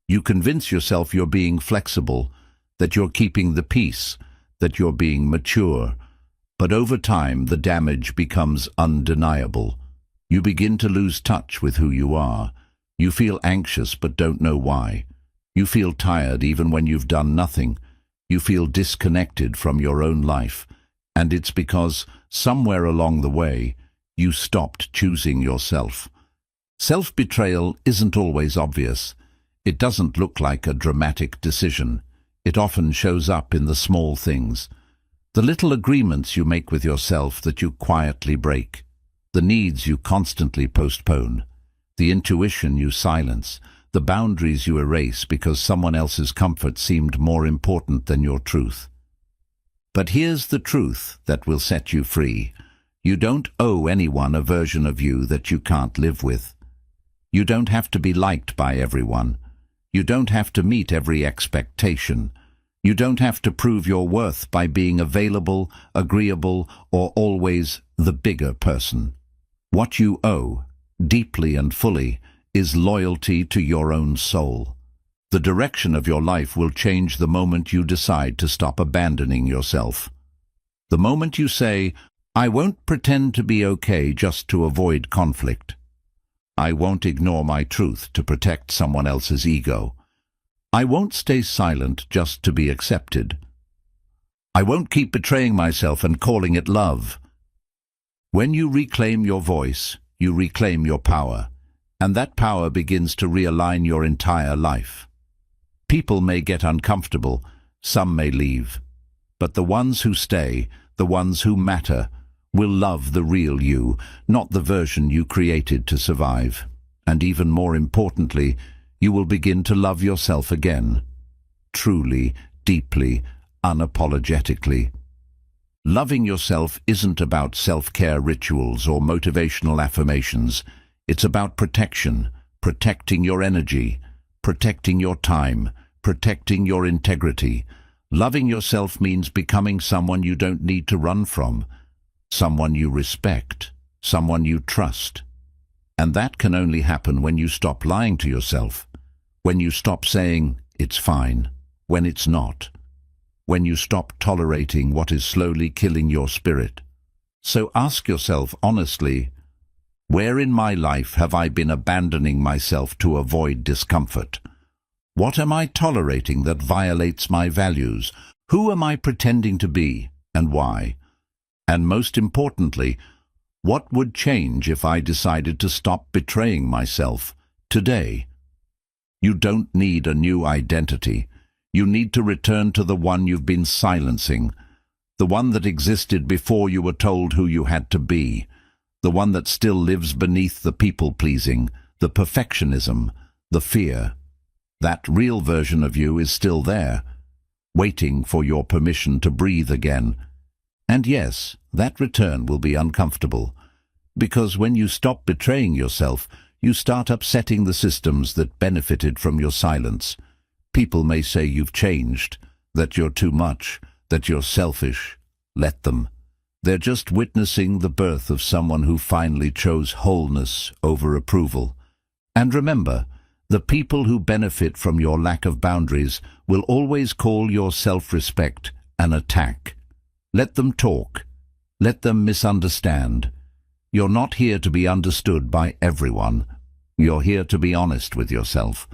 [SPEAKER 1] You convince yourself you're being flexible, that you're keeping the peace, that you're being mature. But over time, the damage becomes undeniable. You begin to lose touch with who you are. You feel anxious but don't know why. You feel tired even when you've done nothing. You feel disconnected from your own life. And it's because, somewhere along the way, you stopped choosing yourself. Self-betrayal isn't always obvious. It doesn't look like a dramatic decision. It often shows up in the small things. The little agreements you make with yourself that you quietly break. The needs you constantly postpone. The intuition you silence. The boundaries you erase because someone else's comfort seemed more important than your truth. But here's the truth that will set you free. You don't owe anyone a version of you that you can't live with. You don't have to be liked by everyone. You don't have to meet every expectation. You don't have to prove your worth by being available, agreeable, or always the bigger person. What you owe, deeply and fully, is loyalty to your own soul. The direction of your life will change the moment you decide to stop abandoning yourself. The moment you say, I won't pretend to be okay just to avoid conflict. I won't ignore my truth to protect someone else's ego. I won't stay silent just to be accepted. I won't keep betraying myself and calling it love. When you reclaim your voice, you reclaim your power, and that power begins to realign your entire life. People may get uncomfortable, some may leave, but the ones who stay, the ones who matter, will love the real you, not the version you created to survive. And even more importantly, you will begin to love yourself again. Truly, deeply, unapologetically. Loving yourself isn't about self-care rituals or motivational affirmations. It's about protection, protecting your energy, protecting your time, protecting your integrity. Loving yourself means becoming someone you don't need to run from, someone you respect, someone you trust. And that can only happen when you stop lying to yourself, when you stop saying, "It's fine," when it's not, when you stop tolerating what is slowly killing your spirit. So ask yourself honestly, where in my life have I been abandoning myself to avoid discomfort? What am I tolerating that violates my values? Who am I pretending to be, and why? And most importantly, what would change if I decided to stop betraying myself today? You don't need a new identity. You need to return to the one you've been silencing, the one that existed before you were told who you had to be, the one that still lives beneath the people-pleasing, the perfectionism, the fear. That real version of you is still there, waiting for your permission to breathe again. And yes, that return will be uncomfortable, because when you stop betraying yourself, you start upsetting the systems that benefited from your silence. People may say you've changed, that you're too much, that you're selfish. Let them. They're just witnessing the birth of someone who finally chose wholeness over approval. And remember, the people who benefit from your lack of boundaries will always call your self-respect an attack. Let them talk. Let them misunderstand. You're not here to be understood by everyone. You're here to be honest with yourself.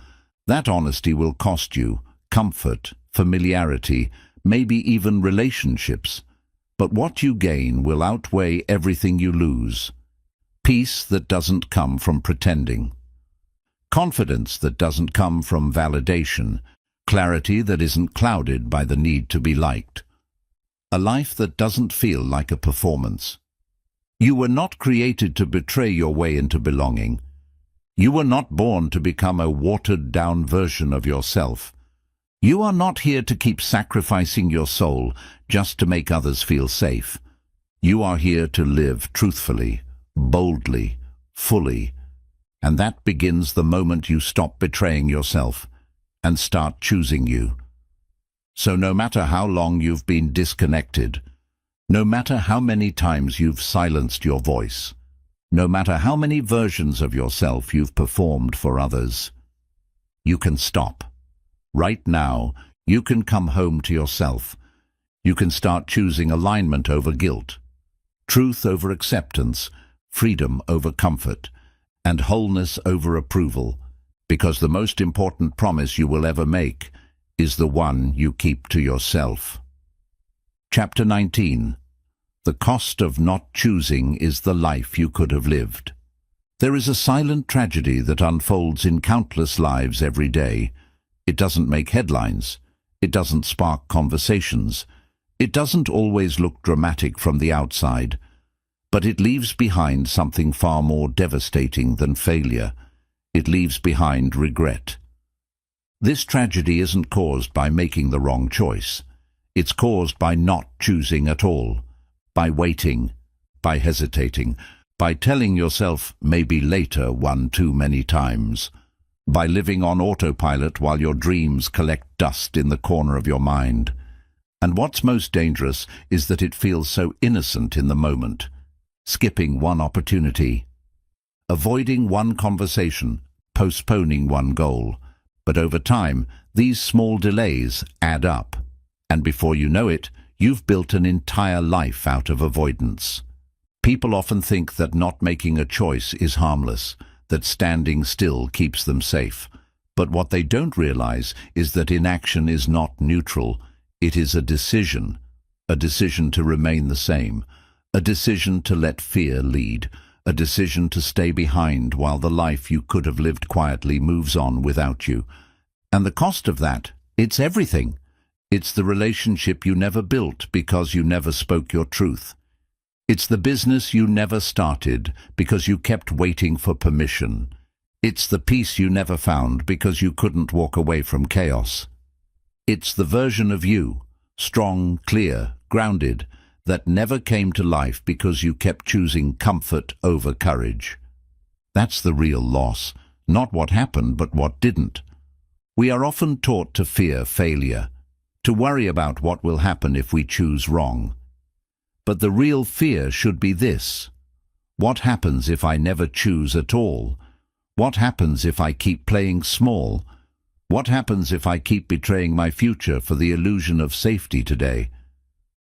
[SPEAKER 1] That honesty will cost you comfort, familiarity, maybe even relationships. But what you gain will outweigh everything you lose. Peace that doesn't come from pretending. Confidence that doesn't come from validation. Clarity that isn't clouded by the need to be liked. A life that doesn't feel like a performance. You were not created to betray your way into belonging. You were not born to become a watered-down version of yourself. You are not here to keep sacrificing your soul just to make others feel safe. You are here to live truthfully, boldly, fully, and that begins the moment you stop betraying yourself and start choosing you. So no matter how long you've been disconnected, no matter how many times you've silenced your voice, no matter how many versions of yourself you've performed for others, you can stop. Right now, you can come home to yourself. You can start choosing alignment over guilt, truth over acceptance, freedom over comfort, and wholeness over approval, because the most important promise you will ever make is the one you keep to yourself. Chapter 19. The cost of not choosing is the life you could have lived. There is a silent tragedy that unfolds in countless lives every day. It doesn't make headlines. It doesn't spark conversations. It doesn't always look dramatic from the outside. But it leaves behind something far more devastating than failure. It leaves behind regret. This tragedy isn't caused by making the wrong choice. It's caused by not choosing at all, by waiting, by hesitating, by telling yourself maybe later one too many times, by living on autopilot while your dreams collect dust in the corner of your mind. And what's most dangerous is that it feels so innocent in the moment. Skipping one opportunity, avoiding one conversation, postponing one goal. But over time, these small delays add up. And before you know it, you've built an entire life out of avoidance. People often think that not making a choice is harmless, that standing still keeps them safe. But what they don't realize is that inaction is not neutral. It is a decision to remain the same, a decision to let fear lead, a decision to stay behind while the life you could have lived quietly moves on without you. And the cost of that, it's everything. It's the relationship you never built because you never spoke your truth. It's the business you never started because you kept waiting for permission. It's the peace you never found because you couldn't walk away from chaos. It's the version of you, strong, clear, grounded, that never came to life because you kept choosing comfort over courage. That's the real loss, not what happened but what didn't. We are often taught to fear failure, to worry about what will happen if we choose wrong. But the real fear should be this: what happens if I never choose at all? What happens if I keep playing small? What happens if I keep betraying my future for the illusion of safety today?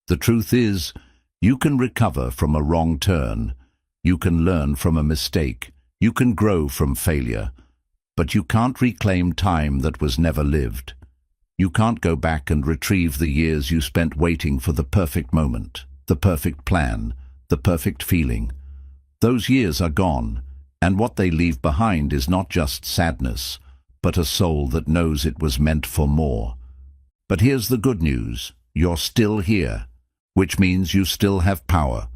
[SPEAKER 1] The truth is, you can recover from a wrong turn. You can learn from a mistake. You can grow from failure. But you can't reclaim time that was never lived. You can't go back and retrieve the years you spent waiting for the perfect moment, the perfect plan, the perfect feeling. Those years are gone, and what they leave behind is not just sadness, but a soul that knows it was meant for more. But here's the good news: you're still here, which means you still have power,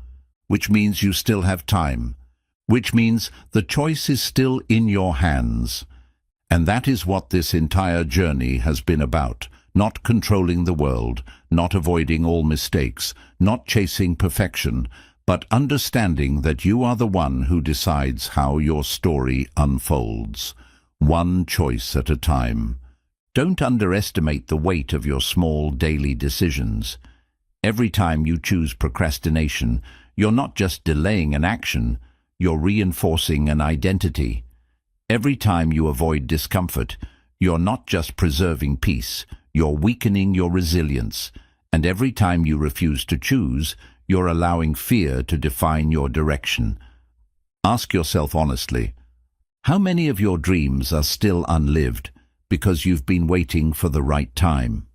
[SPEAKER 1] which means you still have time, which means the choice is still in your hands. And that is what this entire journey has been about: not controlling the world, not avoiding all mistakes, not chasing perfection, but understanding that you are the one who decides how your story unfolds, one choice at a time. Don't underestimate the weight of your small daily decisions. Every time you choose procrastination, you're not just delaying an action, you're reinforcing an identity. Every time you avoid discomfort, you're not just preserving peace, you're weakening your resilience. And every time you refuse to choose, you're allowing fear to define your direction. Ask yourself honestly, how many of your dreams are still unlived because you've been waiting for the right time?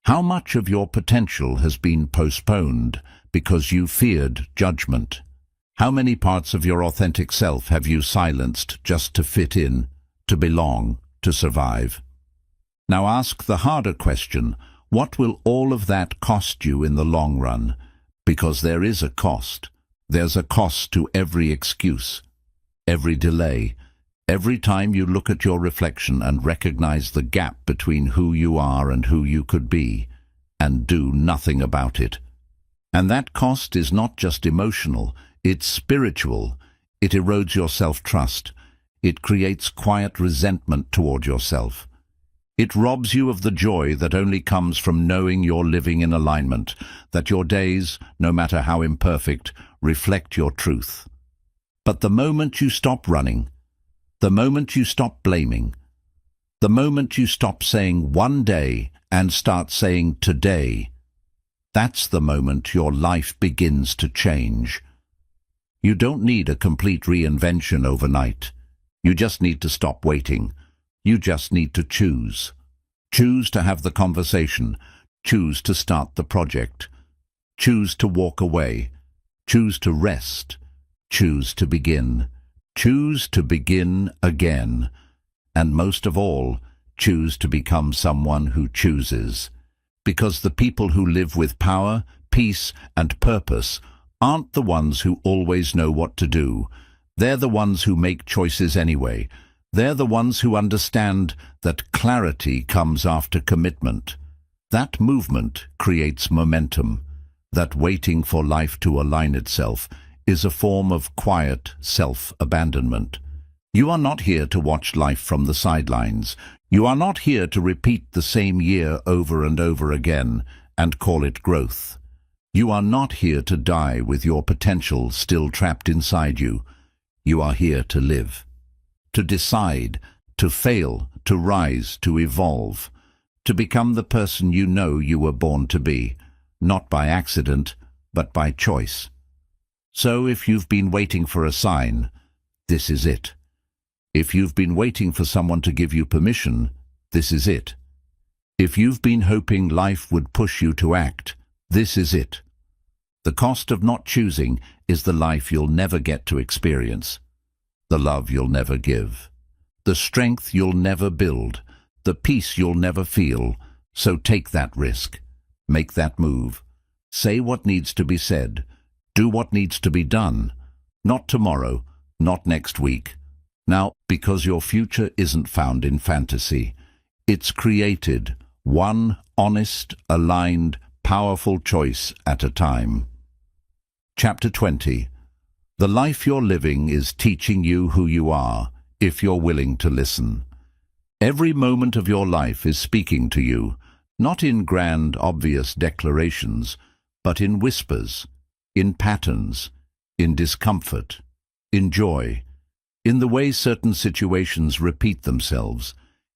[SPEAKER 1] How much of your potential has been postponed because you feared judgment? How many parts of your authentic self have you silenced just to fit in, to belong, to survive? Now ask the harder question: what will all of that cost you in the long run? Because there is a cost. There's a cost to every excuse, every delay, every time you look at your reflection and recognize the gap between who you are and who you could be, and do nothing about it. And that cost is not just emotional, it's spiritual. It erodes your self-trust. It creates quiet resentment toward yourself. It robs you of the joy that only comes from knowing you're living in alignment, that your days, no matter how imperfect, reflect your truth. But the moment you stop running, the moment you stop blaming, the moment you stop saying one day and start saying today, that's the moment your life begins to change. You don't need a complete reinvention overnight. You just need to stop waiting. You just need to choose. Choose to have the conversation. Choose to start the project. Choose to walk away. Choose to rest. Choose to begin. Choose to begin again. And most of all, choose to become someone who chooses. Because the people who live with power, peace, and purpose aren't the ones who always know what to do. They're the ones who make choices anyway. They're the ones who understand that clarity comes after commitment. That movement creates momentum. That waiting for life to align itself is a form of quiet self-abandonment. You are not here to watch life from the sidelines. You are not here to repeat the same year over and over again and call it growth. You are not here to die with your potential still trapped inside you. You are here to live, to decide, to fail, to rise, to evolve, to become the person you know you were born to be, not by accident, but by choice. So if you've been waiting for a sign, this is it. If you've been waiting for someone to give you permission, this is it. If you've been hoping life would push you to act, this is it. The cost of not choosing is the life you'll never get to experience, the love you'll never give, the strength you'll never build, the peace you'll never feel. So take that risk. Make that move. Say what needs to be said. Do what needs to be done. Not tomorrow, not next week. Now, because your future isn't found in fantasy. It's created, one honest, aligned, powerful choice at a time. Chapter 20. The life you're living is teaching you who you are, if you're willing to listen. Every moment of your life is speaking to you, not in grand, obvious declarations, but in whispers, in patterns, in discomfort, in joy, in the way certain situations repeat themselves,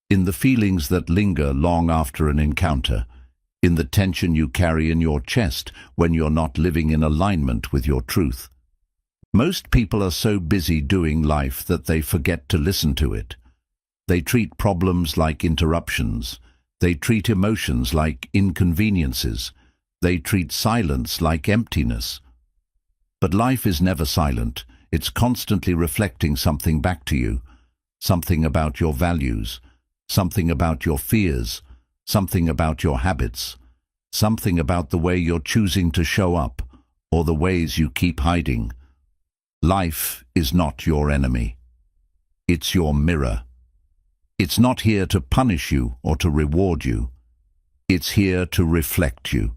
[SPEAKER 1] in the feelings that linger long after an encounter, in the tension you carry in your chest when you're not living in alignment with your truth. Most people are so busy doing life that they forget to listen to it. They treat problems like interruptions. They treat emotions like inconveniences. They treat silence like emptiness. But life is never silent. It's constantly reflecting something back to you, something about your values, something about your fears, something about your habits, something about the way you're choosing to show up, or the ways you keep hiding. Life is not your enemy. It's your mirror. It's not here to punish you or to reward you. It's here to reflect you.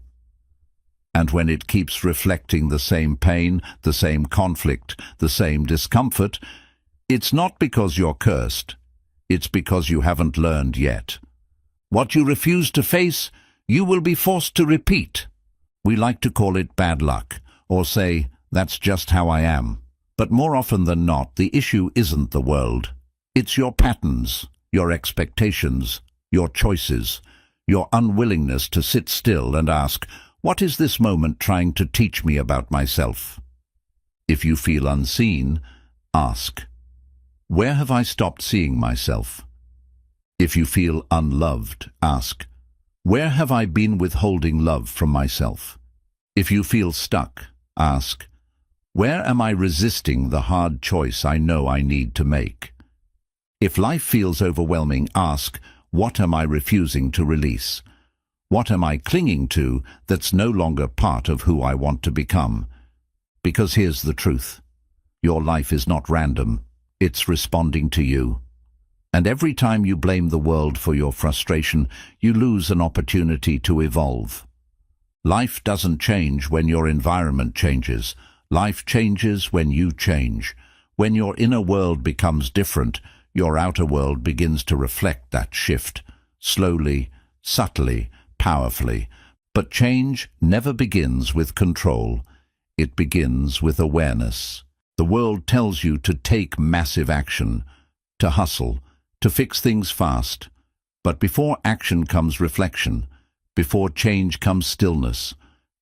[SPEAKER 1] And when it keeps reflecting the same pain, the same conflict, the same discomfort, it's not because you're cursed. It's because you haven't learned yet. What you refuse to face, you will be forced to repeat. We like to call it bad luck, or say, that's just how I am. But more often than not, the issue isn't the world. It's your patterns, your expectations, your choices, your unwillingness to sit still and ask, what is this moment trying to teach me about myself? If you feel unseen, ask, where have I stopped seeing myself? If you feel unloved, ask, where have I been withholding love from myself? If you feel stuck, ask, where am I resisting the hard choice I know I need to make? If life feels overwhelming, ask, what am I refusing to release? What am I clinging to that's no longer part of who I want to become? Because here's the truth. Your life is not random. It's responding to you. And every time you blame the world for your frustration, you lose an opportunity to evolve. Life doesn't change when your environment changes. Life changes when you change. When your inner world becomes different, your outer world begins to reflect that shift, slowly, subtly, powerfully. But change never begins with control. It begins with awareness. The world tells you to take massive action, to hustle, to fix things fast. But before action comes reflection, before change comes stillness,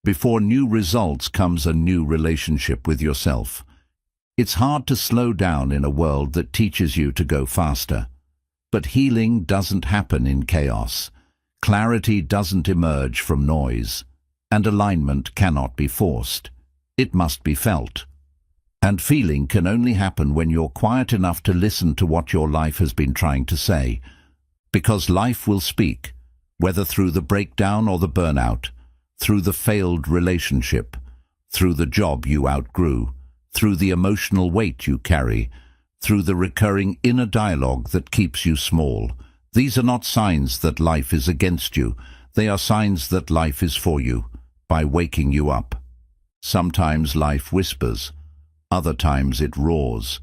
[SPEAKER 1] before new results comes a new relationship with yourself. It's hard to slow down in a world that teaches you to go faster. But healing doesn't happen in chaos. Clarity doesn't emerge from noise. And alignment cannot be forced. It must be felt. And feeling can only happen when you're quiet enough to listen to what your life has been trying to say. Because life will speak, whether through the breakdown or the burnout, through the failed relationship, through the job you outgrew, through the emotional weight you carry, through the recurring inner dialogue that keeps you small. These are not signs that life is against you. They are signs that life is for you, by waking you up. Sometimes life whispers. Other times it roars.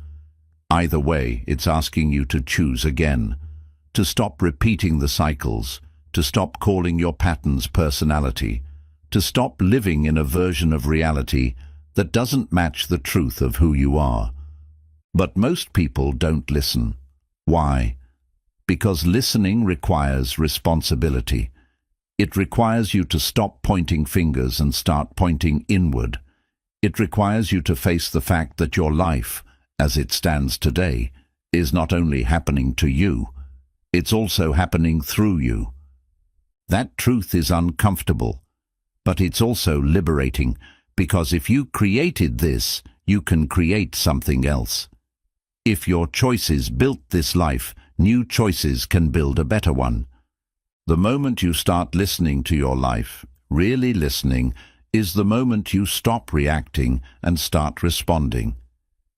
[SPEAKER 1] Either way, it's asking you to choose again, to stop repeating the cycles, to stop calling your patterns personality, to stop living in a version of reality that doesn't match the truth of who you are. But most people don't listen. Why? Because listening requires responsibility. It requires you to stop pointing fingers and start pointing inward. It requires you to face the fact that your life, as it stands today, is not only happening to you, it's also happening through you. That truth is uncomfortable, but it's also liberating, because if you created this, you can create something else. If your choices built this life, new choices can build a better one. The moment you start listening to your life, really listening, is the moment you stop reacting and start responding.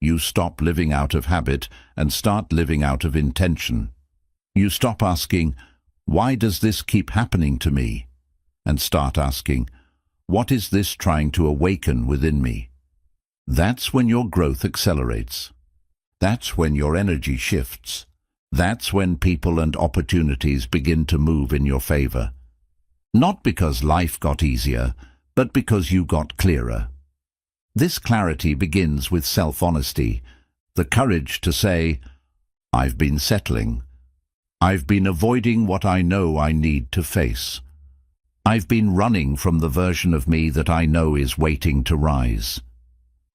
[SPEAKER 1] You stop living out of habit and start living out of intention. You stop asking, "Why does this keep happening to me?" and start asking, "What is this trying to awaken within me?" That's when your growth accelerates. That's when your energy shifts. That's when people and opportunities begin to move in your favor. Not because life got easier, but because you got clearer. This clarity begins with self-honesty, the courage to say, "I've been settling. I've been avoiding what I know I need to face. I've been running from the version of me that I know is waiting to rise."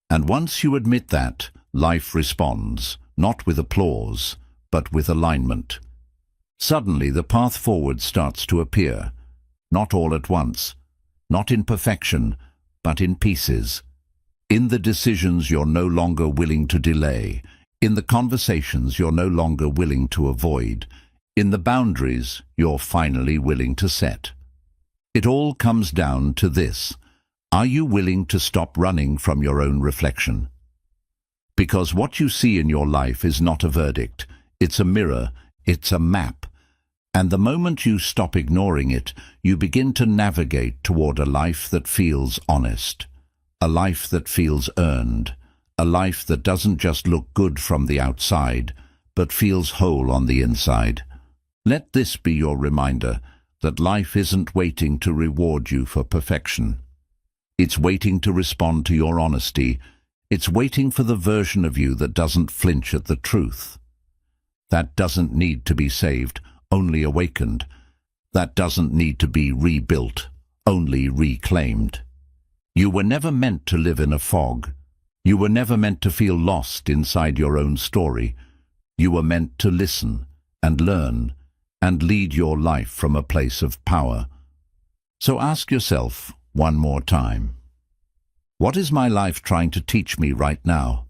[SPEAKER 1] And once you admit that, life responds, not with applause, but with alignment. Suddenly the path forward starts to appear, not all at once, not in perfection, but in pieces. In the decisions you're no longer willing to delay, in the conversations you're no longer willing to avoid, in the boundaries you're finally willing to set. It all comes down to this: are you willing to stop running from your own reflection? Because what you see in your life is not a verdict, it's a mirror, it's a map. And the moment you stop ignoring it, you begin to navigate toward a life that feels honest, a life that feels earned, a life that doesn't just look good from the outside, but feels whole on the inside. Let this be your reminder that life isn't waiting to reward you for perfection. It's waiting to respond to your honesty. It's waiting for the version of you that doesn't flinch at the truth. That doesn't need to be saved, only awakened. That doesn't need to be rebuilt, only reclaimed. You were never meant to live in a fog. You were never meant to feel lost inside your own story. You were meant to listen and learn and lead your life from a place of power. So ask yourself one more time, what is my life trying to teach me right now?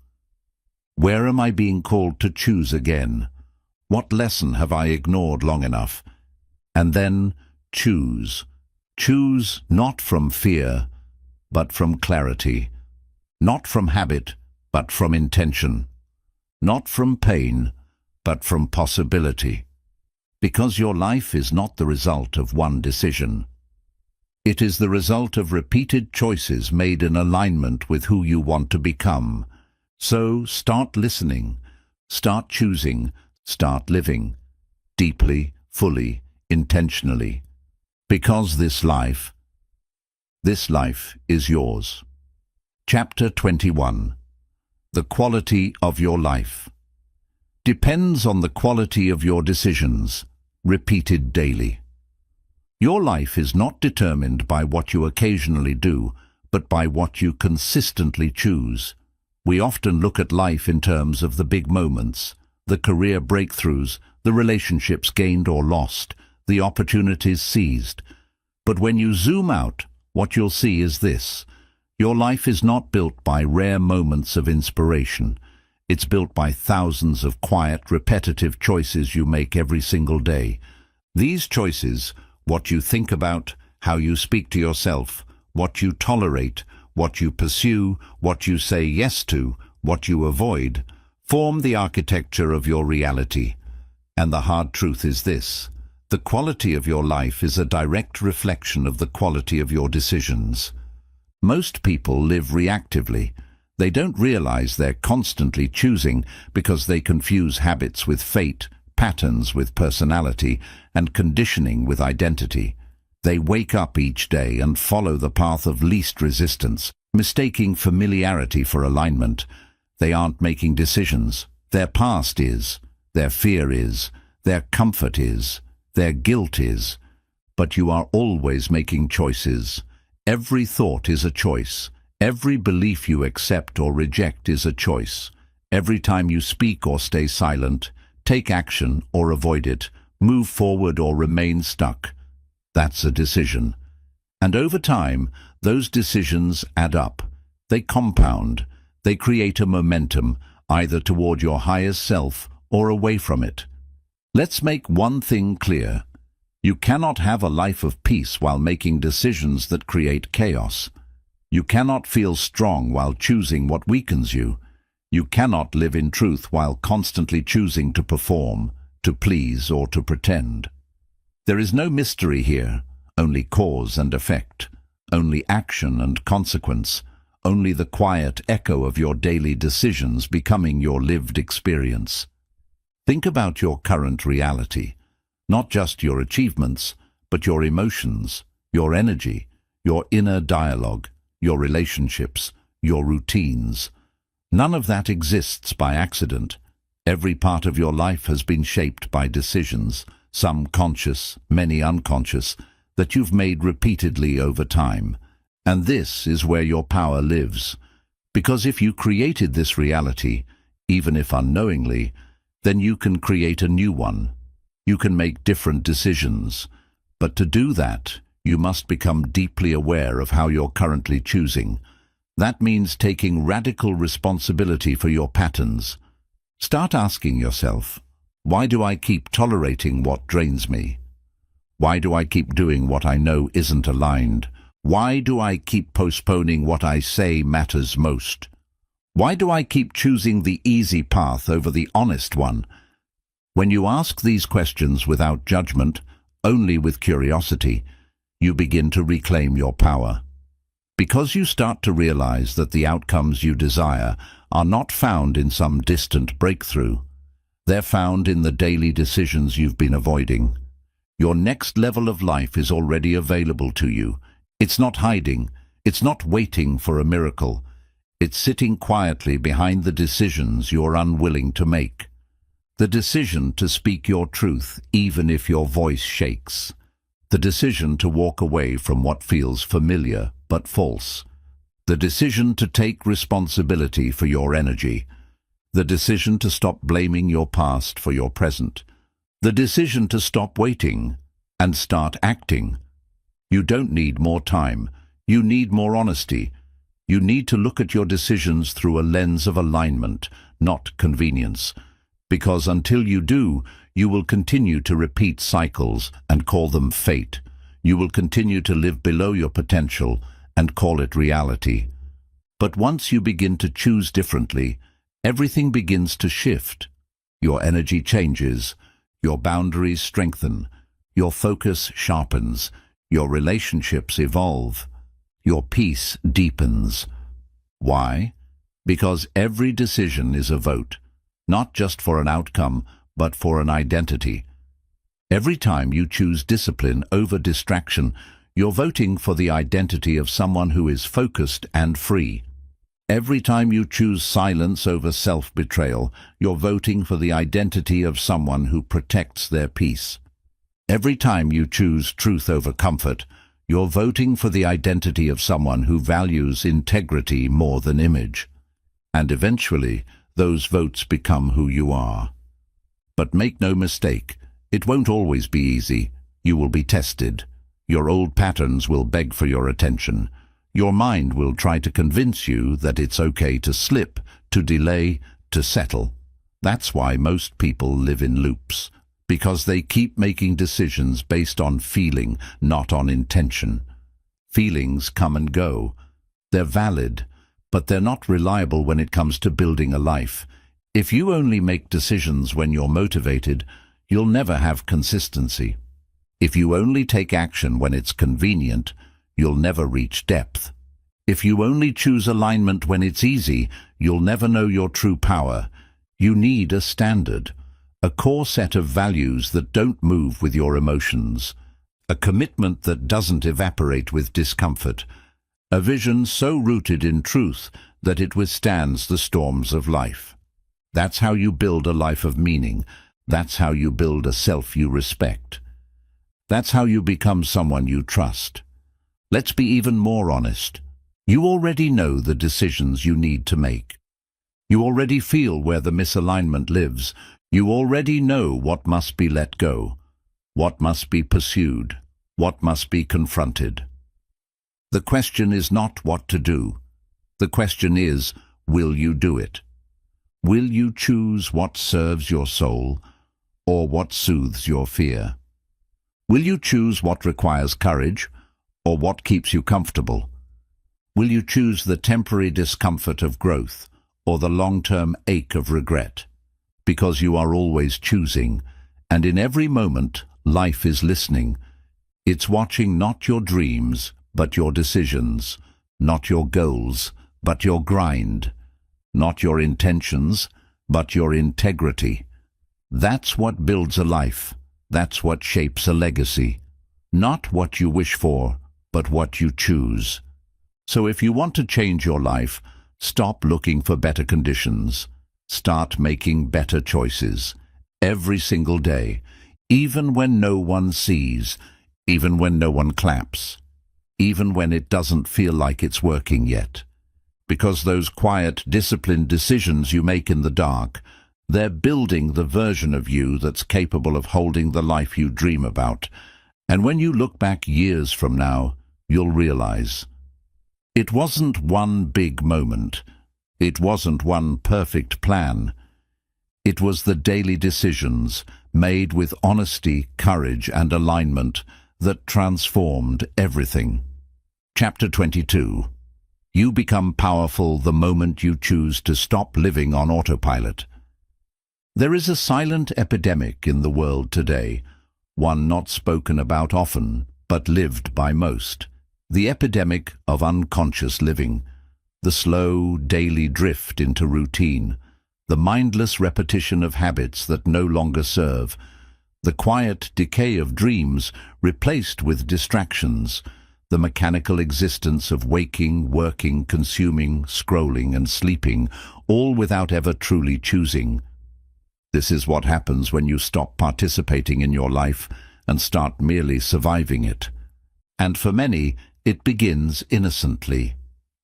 [SPEAKER 1] Where am I being called to choose again? What lesson have I ignored long enough? And then choose. Choose not from fear, but from clarity. Not from habit, but from intention. Not from pain, but from possibility. Because your life is not the result of one decision. It is the result of repeated choices made in alignment with who you want to become. So start listening, start choosing, start living, deeply, fully, intentionally. Because this life is yours. Chapter 21. The quality of your life depends on the quality of your decisions, repeated daily. Your life is not determined by what you occasionally do, but by what you consistently choose. We often look at life in terms of the big moments, the career breakthroughs, the relationships gained or lost, the opportunities seized. But when you zoom out, what you'll see is this: your life is not built by rare moments of inspiration. It's built by thousands of quiet, repetitive choices you make every single day. These choices, what you think about, how you speak to yourself, what you tolerate, what you pursue, what you say yes to, what you avoid, form the architecture of your reality. And the hard truth is this: the quality of your life is a direct reflection of the quality of your decisions. Most people live reactively. They don't realize they're constantly choosing because they confuse habits with fate, patterns with personality, and conditioning with identity. They wake up each day and follow the path of least resistance, mistaking familiarity for alignment. They aren't making decisions. Their past is, their fear is, their comfort is, their guilt is. But you are always making choices. Every thought is a choice. Every belief you accept or reject is a choice. Every time you speak or stay silent, take action or avoid it, move forward or remain stuck, that's a decision. And over time, those decisions add up. They compound. They create a momentum, either toward your highest self or away from it. Let's make one thing clear. You cannot have a life of peace while making decisions that create chaos. You cannot feel strong while choosing what weakens you. You cannot live in truth while constantly choosing to perform, to please, or to pretend. There is no mystery here, only cause and effect, only action and consequence, only the quiet echo of your daily decisions becoming your lived experience. Think about your current reality, not just your achievements, but your emotions, your energy, your inner dialogue, your relationships, your routines. None of that exists by accident. Every part of your life has been shaped by decisions, some conscious, many unconscious, that you've made repeatedly over time. And this is where your power lives. Because if you created this reality, even if unknowingly, then you can create a new one. You can make different decisions. But to do that, you must become deeply aware of how you're currently choosing. That means taking radical responsibility for your patterns. Start asking yourself, why do I keep tolerating what drains me? Why do I keep doing what I know isn't aligned? Why do I keep postponing what I say matters most? Why do I keep choosing the easy path over the honest one? When you ask these questions without judgment, only with curiosity, you begin to reclaim your power. Because you start to realize that the outcomes you desire are not found in some distant breakthrough. They're found in the daily decisions you've been avoiding. Your next level of life is already available to you. It's not hiding. It's not waiting for a miracle. It's sitting quietly behind the decisions you're unwilling to make. The decision to speak your truth even if your voice shakes. The decision to walk away from what feels familiar but false. The decision to take responsibility for your energy. The decision to stop blaming your past for your present. The decision to stop waiting and start acting. You don't need more time. You need more honesty. You need to look at your decisions through a lens of alignment, not convenience. Because until you do, you will continue to repeat cycles and call them fate. You will continue to live below your potential and call it reality. But once you begin to choose differently, everything begins to shift. Your energy changes, your boundaries strengthen, your focus sharpens, your relationships evolve, your peace deepens. Why? Because every decision is a vote, not just for an outcome, but for an identity. Every time you choose discipline over distraction, you're voting for the identity of someone who is focused and free. Every time you choose silence over self-betrayal, you're voting for the identity of someone who protects their peace. Every time you choose truth over comfort, you're voting for the identity of someone who values integrity more than image. And eventually, those votes become who you are. But make no mistake, it won't always be easy. You will be tested. Your old patterns will beg for your attention. Your mind will try to convince you that it's okay to slip, to delay, to settle. That's why most people live in loops, because they keep making decisions based on feeling, not on intention. Feelings come and go. They're valid, but they're not reliable when it comes to building a life. If you only make decisions when you're motivated, you'll never have consistency. If you only take action when it's convenient, you'll never reach depth. If you only choose alignment when it's easy, you'll never know your true power. You need a standard, a core set of values that don't move with your emotions, a commitment that doesn't evaporate with discomfort, a vision so rooted in truth that it withstands the storms of life. That's how you build a life of meaning. That's how you build a self you respect. That's how you become someone you trust. Let's be even more honest. You already know the decisions you need to make. You already feel where the misalignment lives. You already know what must be let go, what must be pursued, what must be confronted. The question is not what to do. The question is, will you do it? Will you choose what serves your soul or what soothes your fear? Will you choose what requires courage or what keeps you comfortable? Will you choose the temporary discomfort of growth or the long-term ache of regret? Because you are always choosing, and in every moment, life is listening. It's watching not your dreams, but your decisions, not your goals, but your grind, not your intentions, but your integrity. That's what builds a life. That's what shapes a legacy. Not what you wish for, but what you choose. So if you want to change your life, stop looking for better conditions. Start making better choices every single day, even when no one sees, even when no one claps, even when it doesn't feel like it's working yet. Because those quiet, disciplined decisions you make in the dark, they're building the version of you that's capable of holding the life you dream about. And when you look back years from now, you'll realize it wasn't one big moment. It wasn't one perfect plan. It was the daily decisions made with honesty, courage, and alignment that transformed everything. Chapter 22. You become powerful the moment you choose to stop living on autopilot. There is a silent epidemic in the world today, one not spoken about often, but lived by most. The epidemic of unconscious living. The slow, daily drift into routine, the mindless repetition of habits that no longer serve, the quiet decay of dreams replaced with distractions, the mechanical existence of waking, working, consuming, scrolling, and sleeping, all without ever truly choosing. This is what happens when you stop participating in your life and start merely surviving it. And for many, it begins innocently.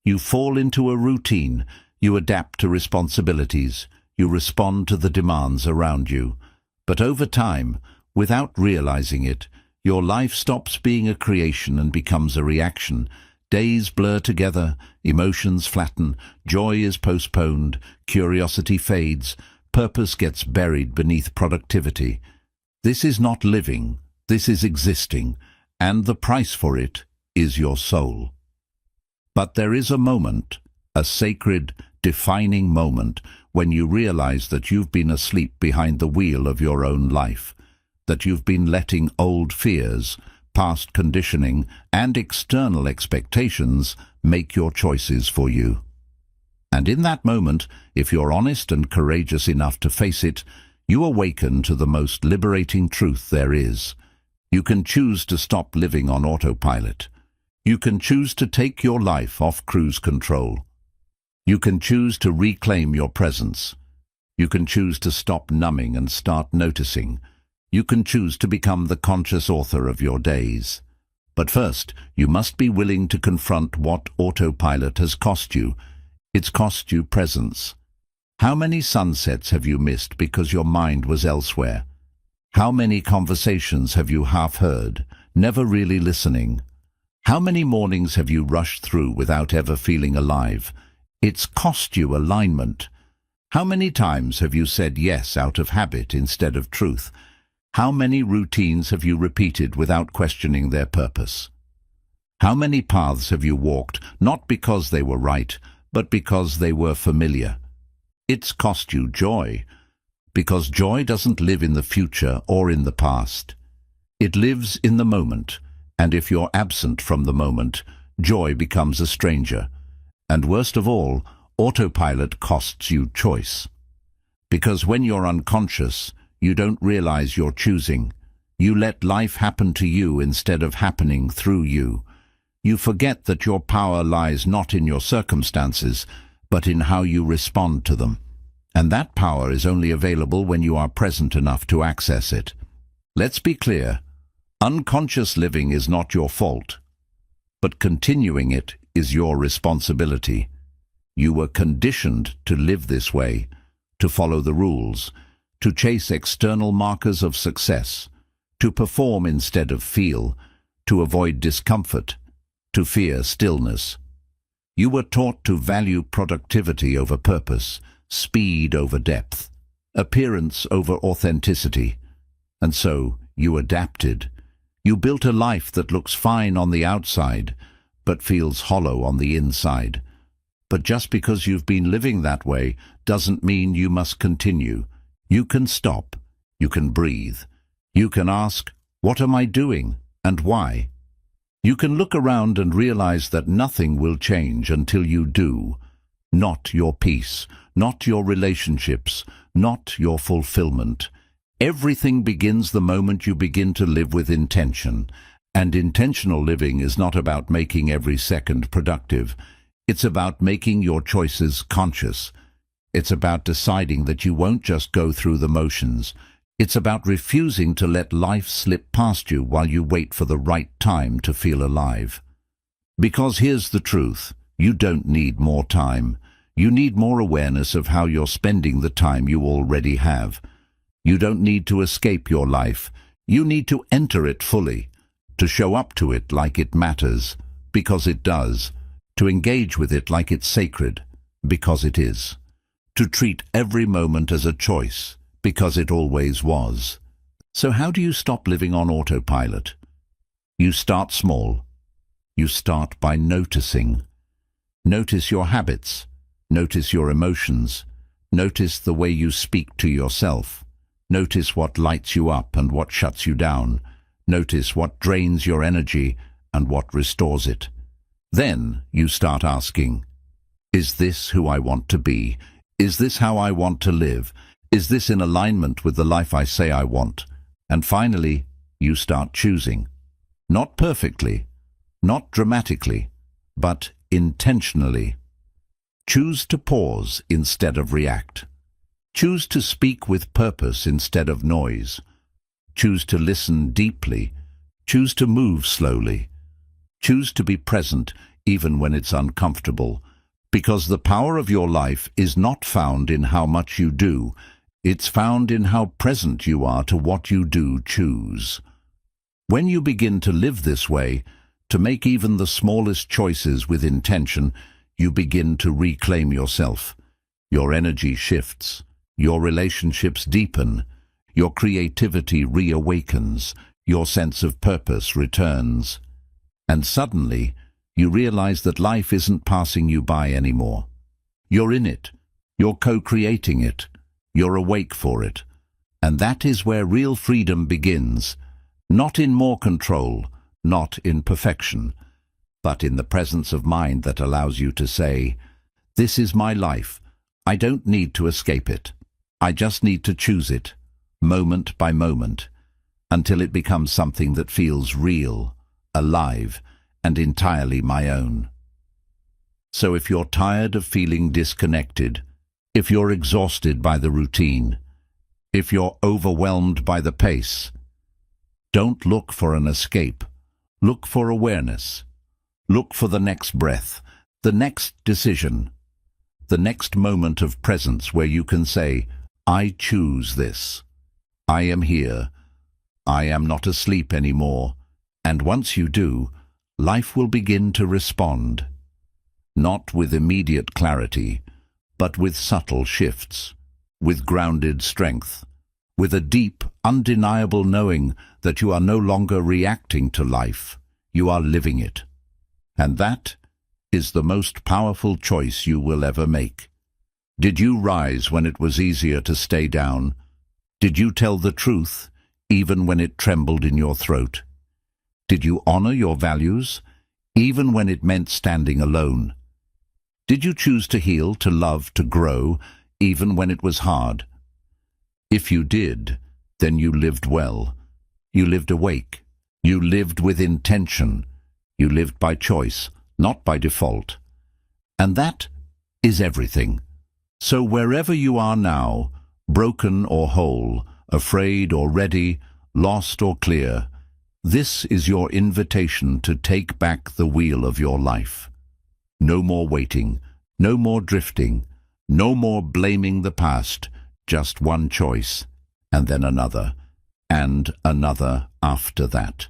[SPEAKER 1] You fall into a routine, you adapt to responsibilities, you respond to the demands around you. But over time, without realizing it, your life stops being a creation and becomes a reaction. Days blur together, emotions flatten, joy is postponed, curiosity fades, purpose gets buried beneath productivity. This is not living, this is existing, and the price for it is your soul. But there is a moment, a sacred, defining moment, when you realize that you've been asleep behind the wheel of your own life, that you've been letting old fears, past conditioning, and external expectations make your choices for you. And in that moment, if you're honest and courageous enough to face it, you awaken to the most liberating truth there is. You can choose to stop living on autopilot. You can choose to take your life off cruise control. You can choose to reclaim your presence. You can choose to stop numbing and start noticing. You can choose to become the conscious author of your days. But first, you must be willing to confront what autopilot has cost you. It's cost you presence. How many sunsets have you missed because your mind was elsewhere? How many conversations have you half heard, never really listening? How many mornings have you rushed through without ever feeling alive? It's cost you alignment. How many times have you said yes out of habit instead of truth? How many routines have you repeated without questioning their purpose? How many paths have you walked, not because they were right, but because they were familiar? It's cost you joy, because joy doesn't live in the future or in the past. It lives in the moment. And if you're absent from the moment, joy becomes a stranger. And worst of all, autopilot costs you choice. Because when you're unconscious, you don't realize you're choosing. You let life happen to you instead of happening through you. You forget that your power lies not in your circumstances, but in how you respond to them. And that power is only available when you are present enough to access it. Let's be clear. Unconscious living is not your fault, but continuing it is your responsibility. You were conditioned to live this way, to follow the rules, to chase external markers of success, to perform instead of feel, to avoid discomfort, to fear stillness. You were taught to value productivity over purpose, speed over depth, appearance over authenticity. And so you adapted. You built a life that looks fine on the outside, but feels hollow on the inside. But just because you've been living that way doesn't mean you must continue. You can stop. You can breathe. You can ask, what am I doing and why? You can look around and realize that nothing will change until you do. Not your peace, not your relationships, not your fulfillment. Everything begins the moment you begin to live with intention. And intentional living is not about making every second productive. It's about making your choices conscious. It's about deciding that you won't just go through the motions. It's about refusing to let life slip past you while you wait for the right time to feel alive. Because here's the truth, you don't need more time. You need more awareness of how you're spending the time you already have. You don't need to escape your life. You need to enter it fully, to show up to it like it matters, because it does, to engage with it like it's sacred, because it is, to treat every moment as a choice, because it always was. So how do you stop living on autopilot? You start small. You start by noticing. Notice your habits. Notice your emotions. Notice the way you speak to yourself. Notice what lights you up and what shuts you down. Notice what drains your energy and what restores it. Then you start asking, is this who I want to be? Is this how I want to live? Is this in alignment with the life I say I want? And finally, you start choosing. Not perfectly, not dramatically, but intentionally. Choose to pause instead of react. Choose to speak with purpose instead of noise. Choose to listen deeply. Choose to move slowly. Choose to be present even when it's uncomfortable. Because the power of your life is not found in how much you do. It's found in how present you are to what you do choose. When you begin to live this way, to make even the smallest choices with intention, you begin to reclaim yourself. Your energy shifts. Your relationships deepen. Your creativity reawakens. Your sense of purpose returns. And suddenly, you realize that life isn't passing you by anymore. You're in it. You're co-creating it. You're awake for it. And that is where real freedom begins. Not in more control, not in perfection, but in the presence of mind that allows you to say, this is my life. I don't need to escape it. I just need to choose it, moment by moment, until it becomes something that feels real, alive, and entirely my own. So if you're tired of feeling disconnected, if you're exhausted by the routine, if you're overwhelmed by the pace, don't look for an escape. Look for awareness. Look for the next breath, the next decision, the next moment of presence where you can say, I choose this. I am here. I am not asleep anymore. And once you do, life will begin to respond. Not with immediate clarity, but with subtle shifts, with grounded strength, with a deep, undeniable knowing that you are no longer reacting to life, you are living it. And that is the most powerful choice you will ever make. Did you rise when it was easier to stay down? Did you tell the truth, even when it trembled in your throat? Did you honor your values, even when it meant standing alone? Did you choose to heal, to love, to grow, even when it was hard? If you did, then you lived well. You lived awake. You lived with intention. You lived by choice, not by default. And that is everything. So wherever you are now, broken or whole, afraid or ready, lost or clear, this is your invitation to take back the wheel of your life. No more waiting, No more drifting, no more blaming the past, just one choice, and then another, and another after that,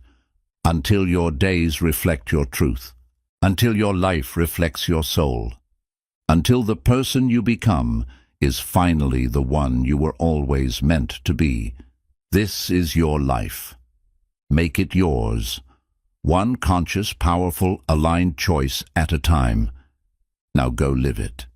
[SPEAKER 1] until your days reflect your truth, until your life reflects your soul, until the person you become is finally the one you were always meant to be. This is your life. Make it yours, one conscious, powerful, aligned choice at a time. Now go live it.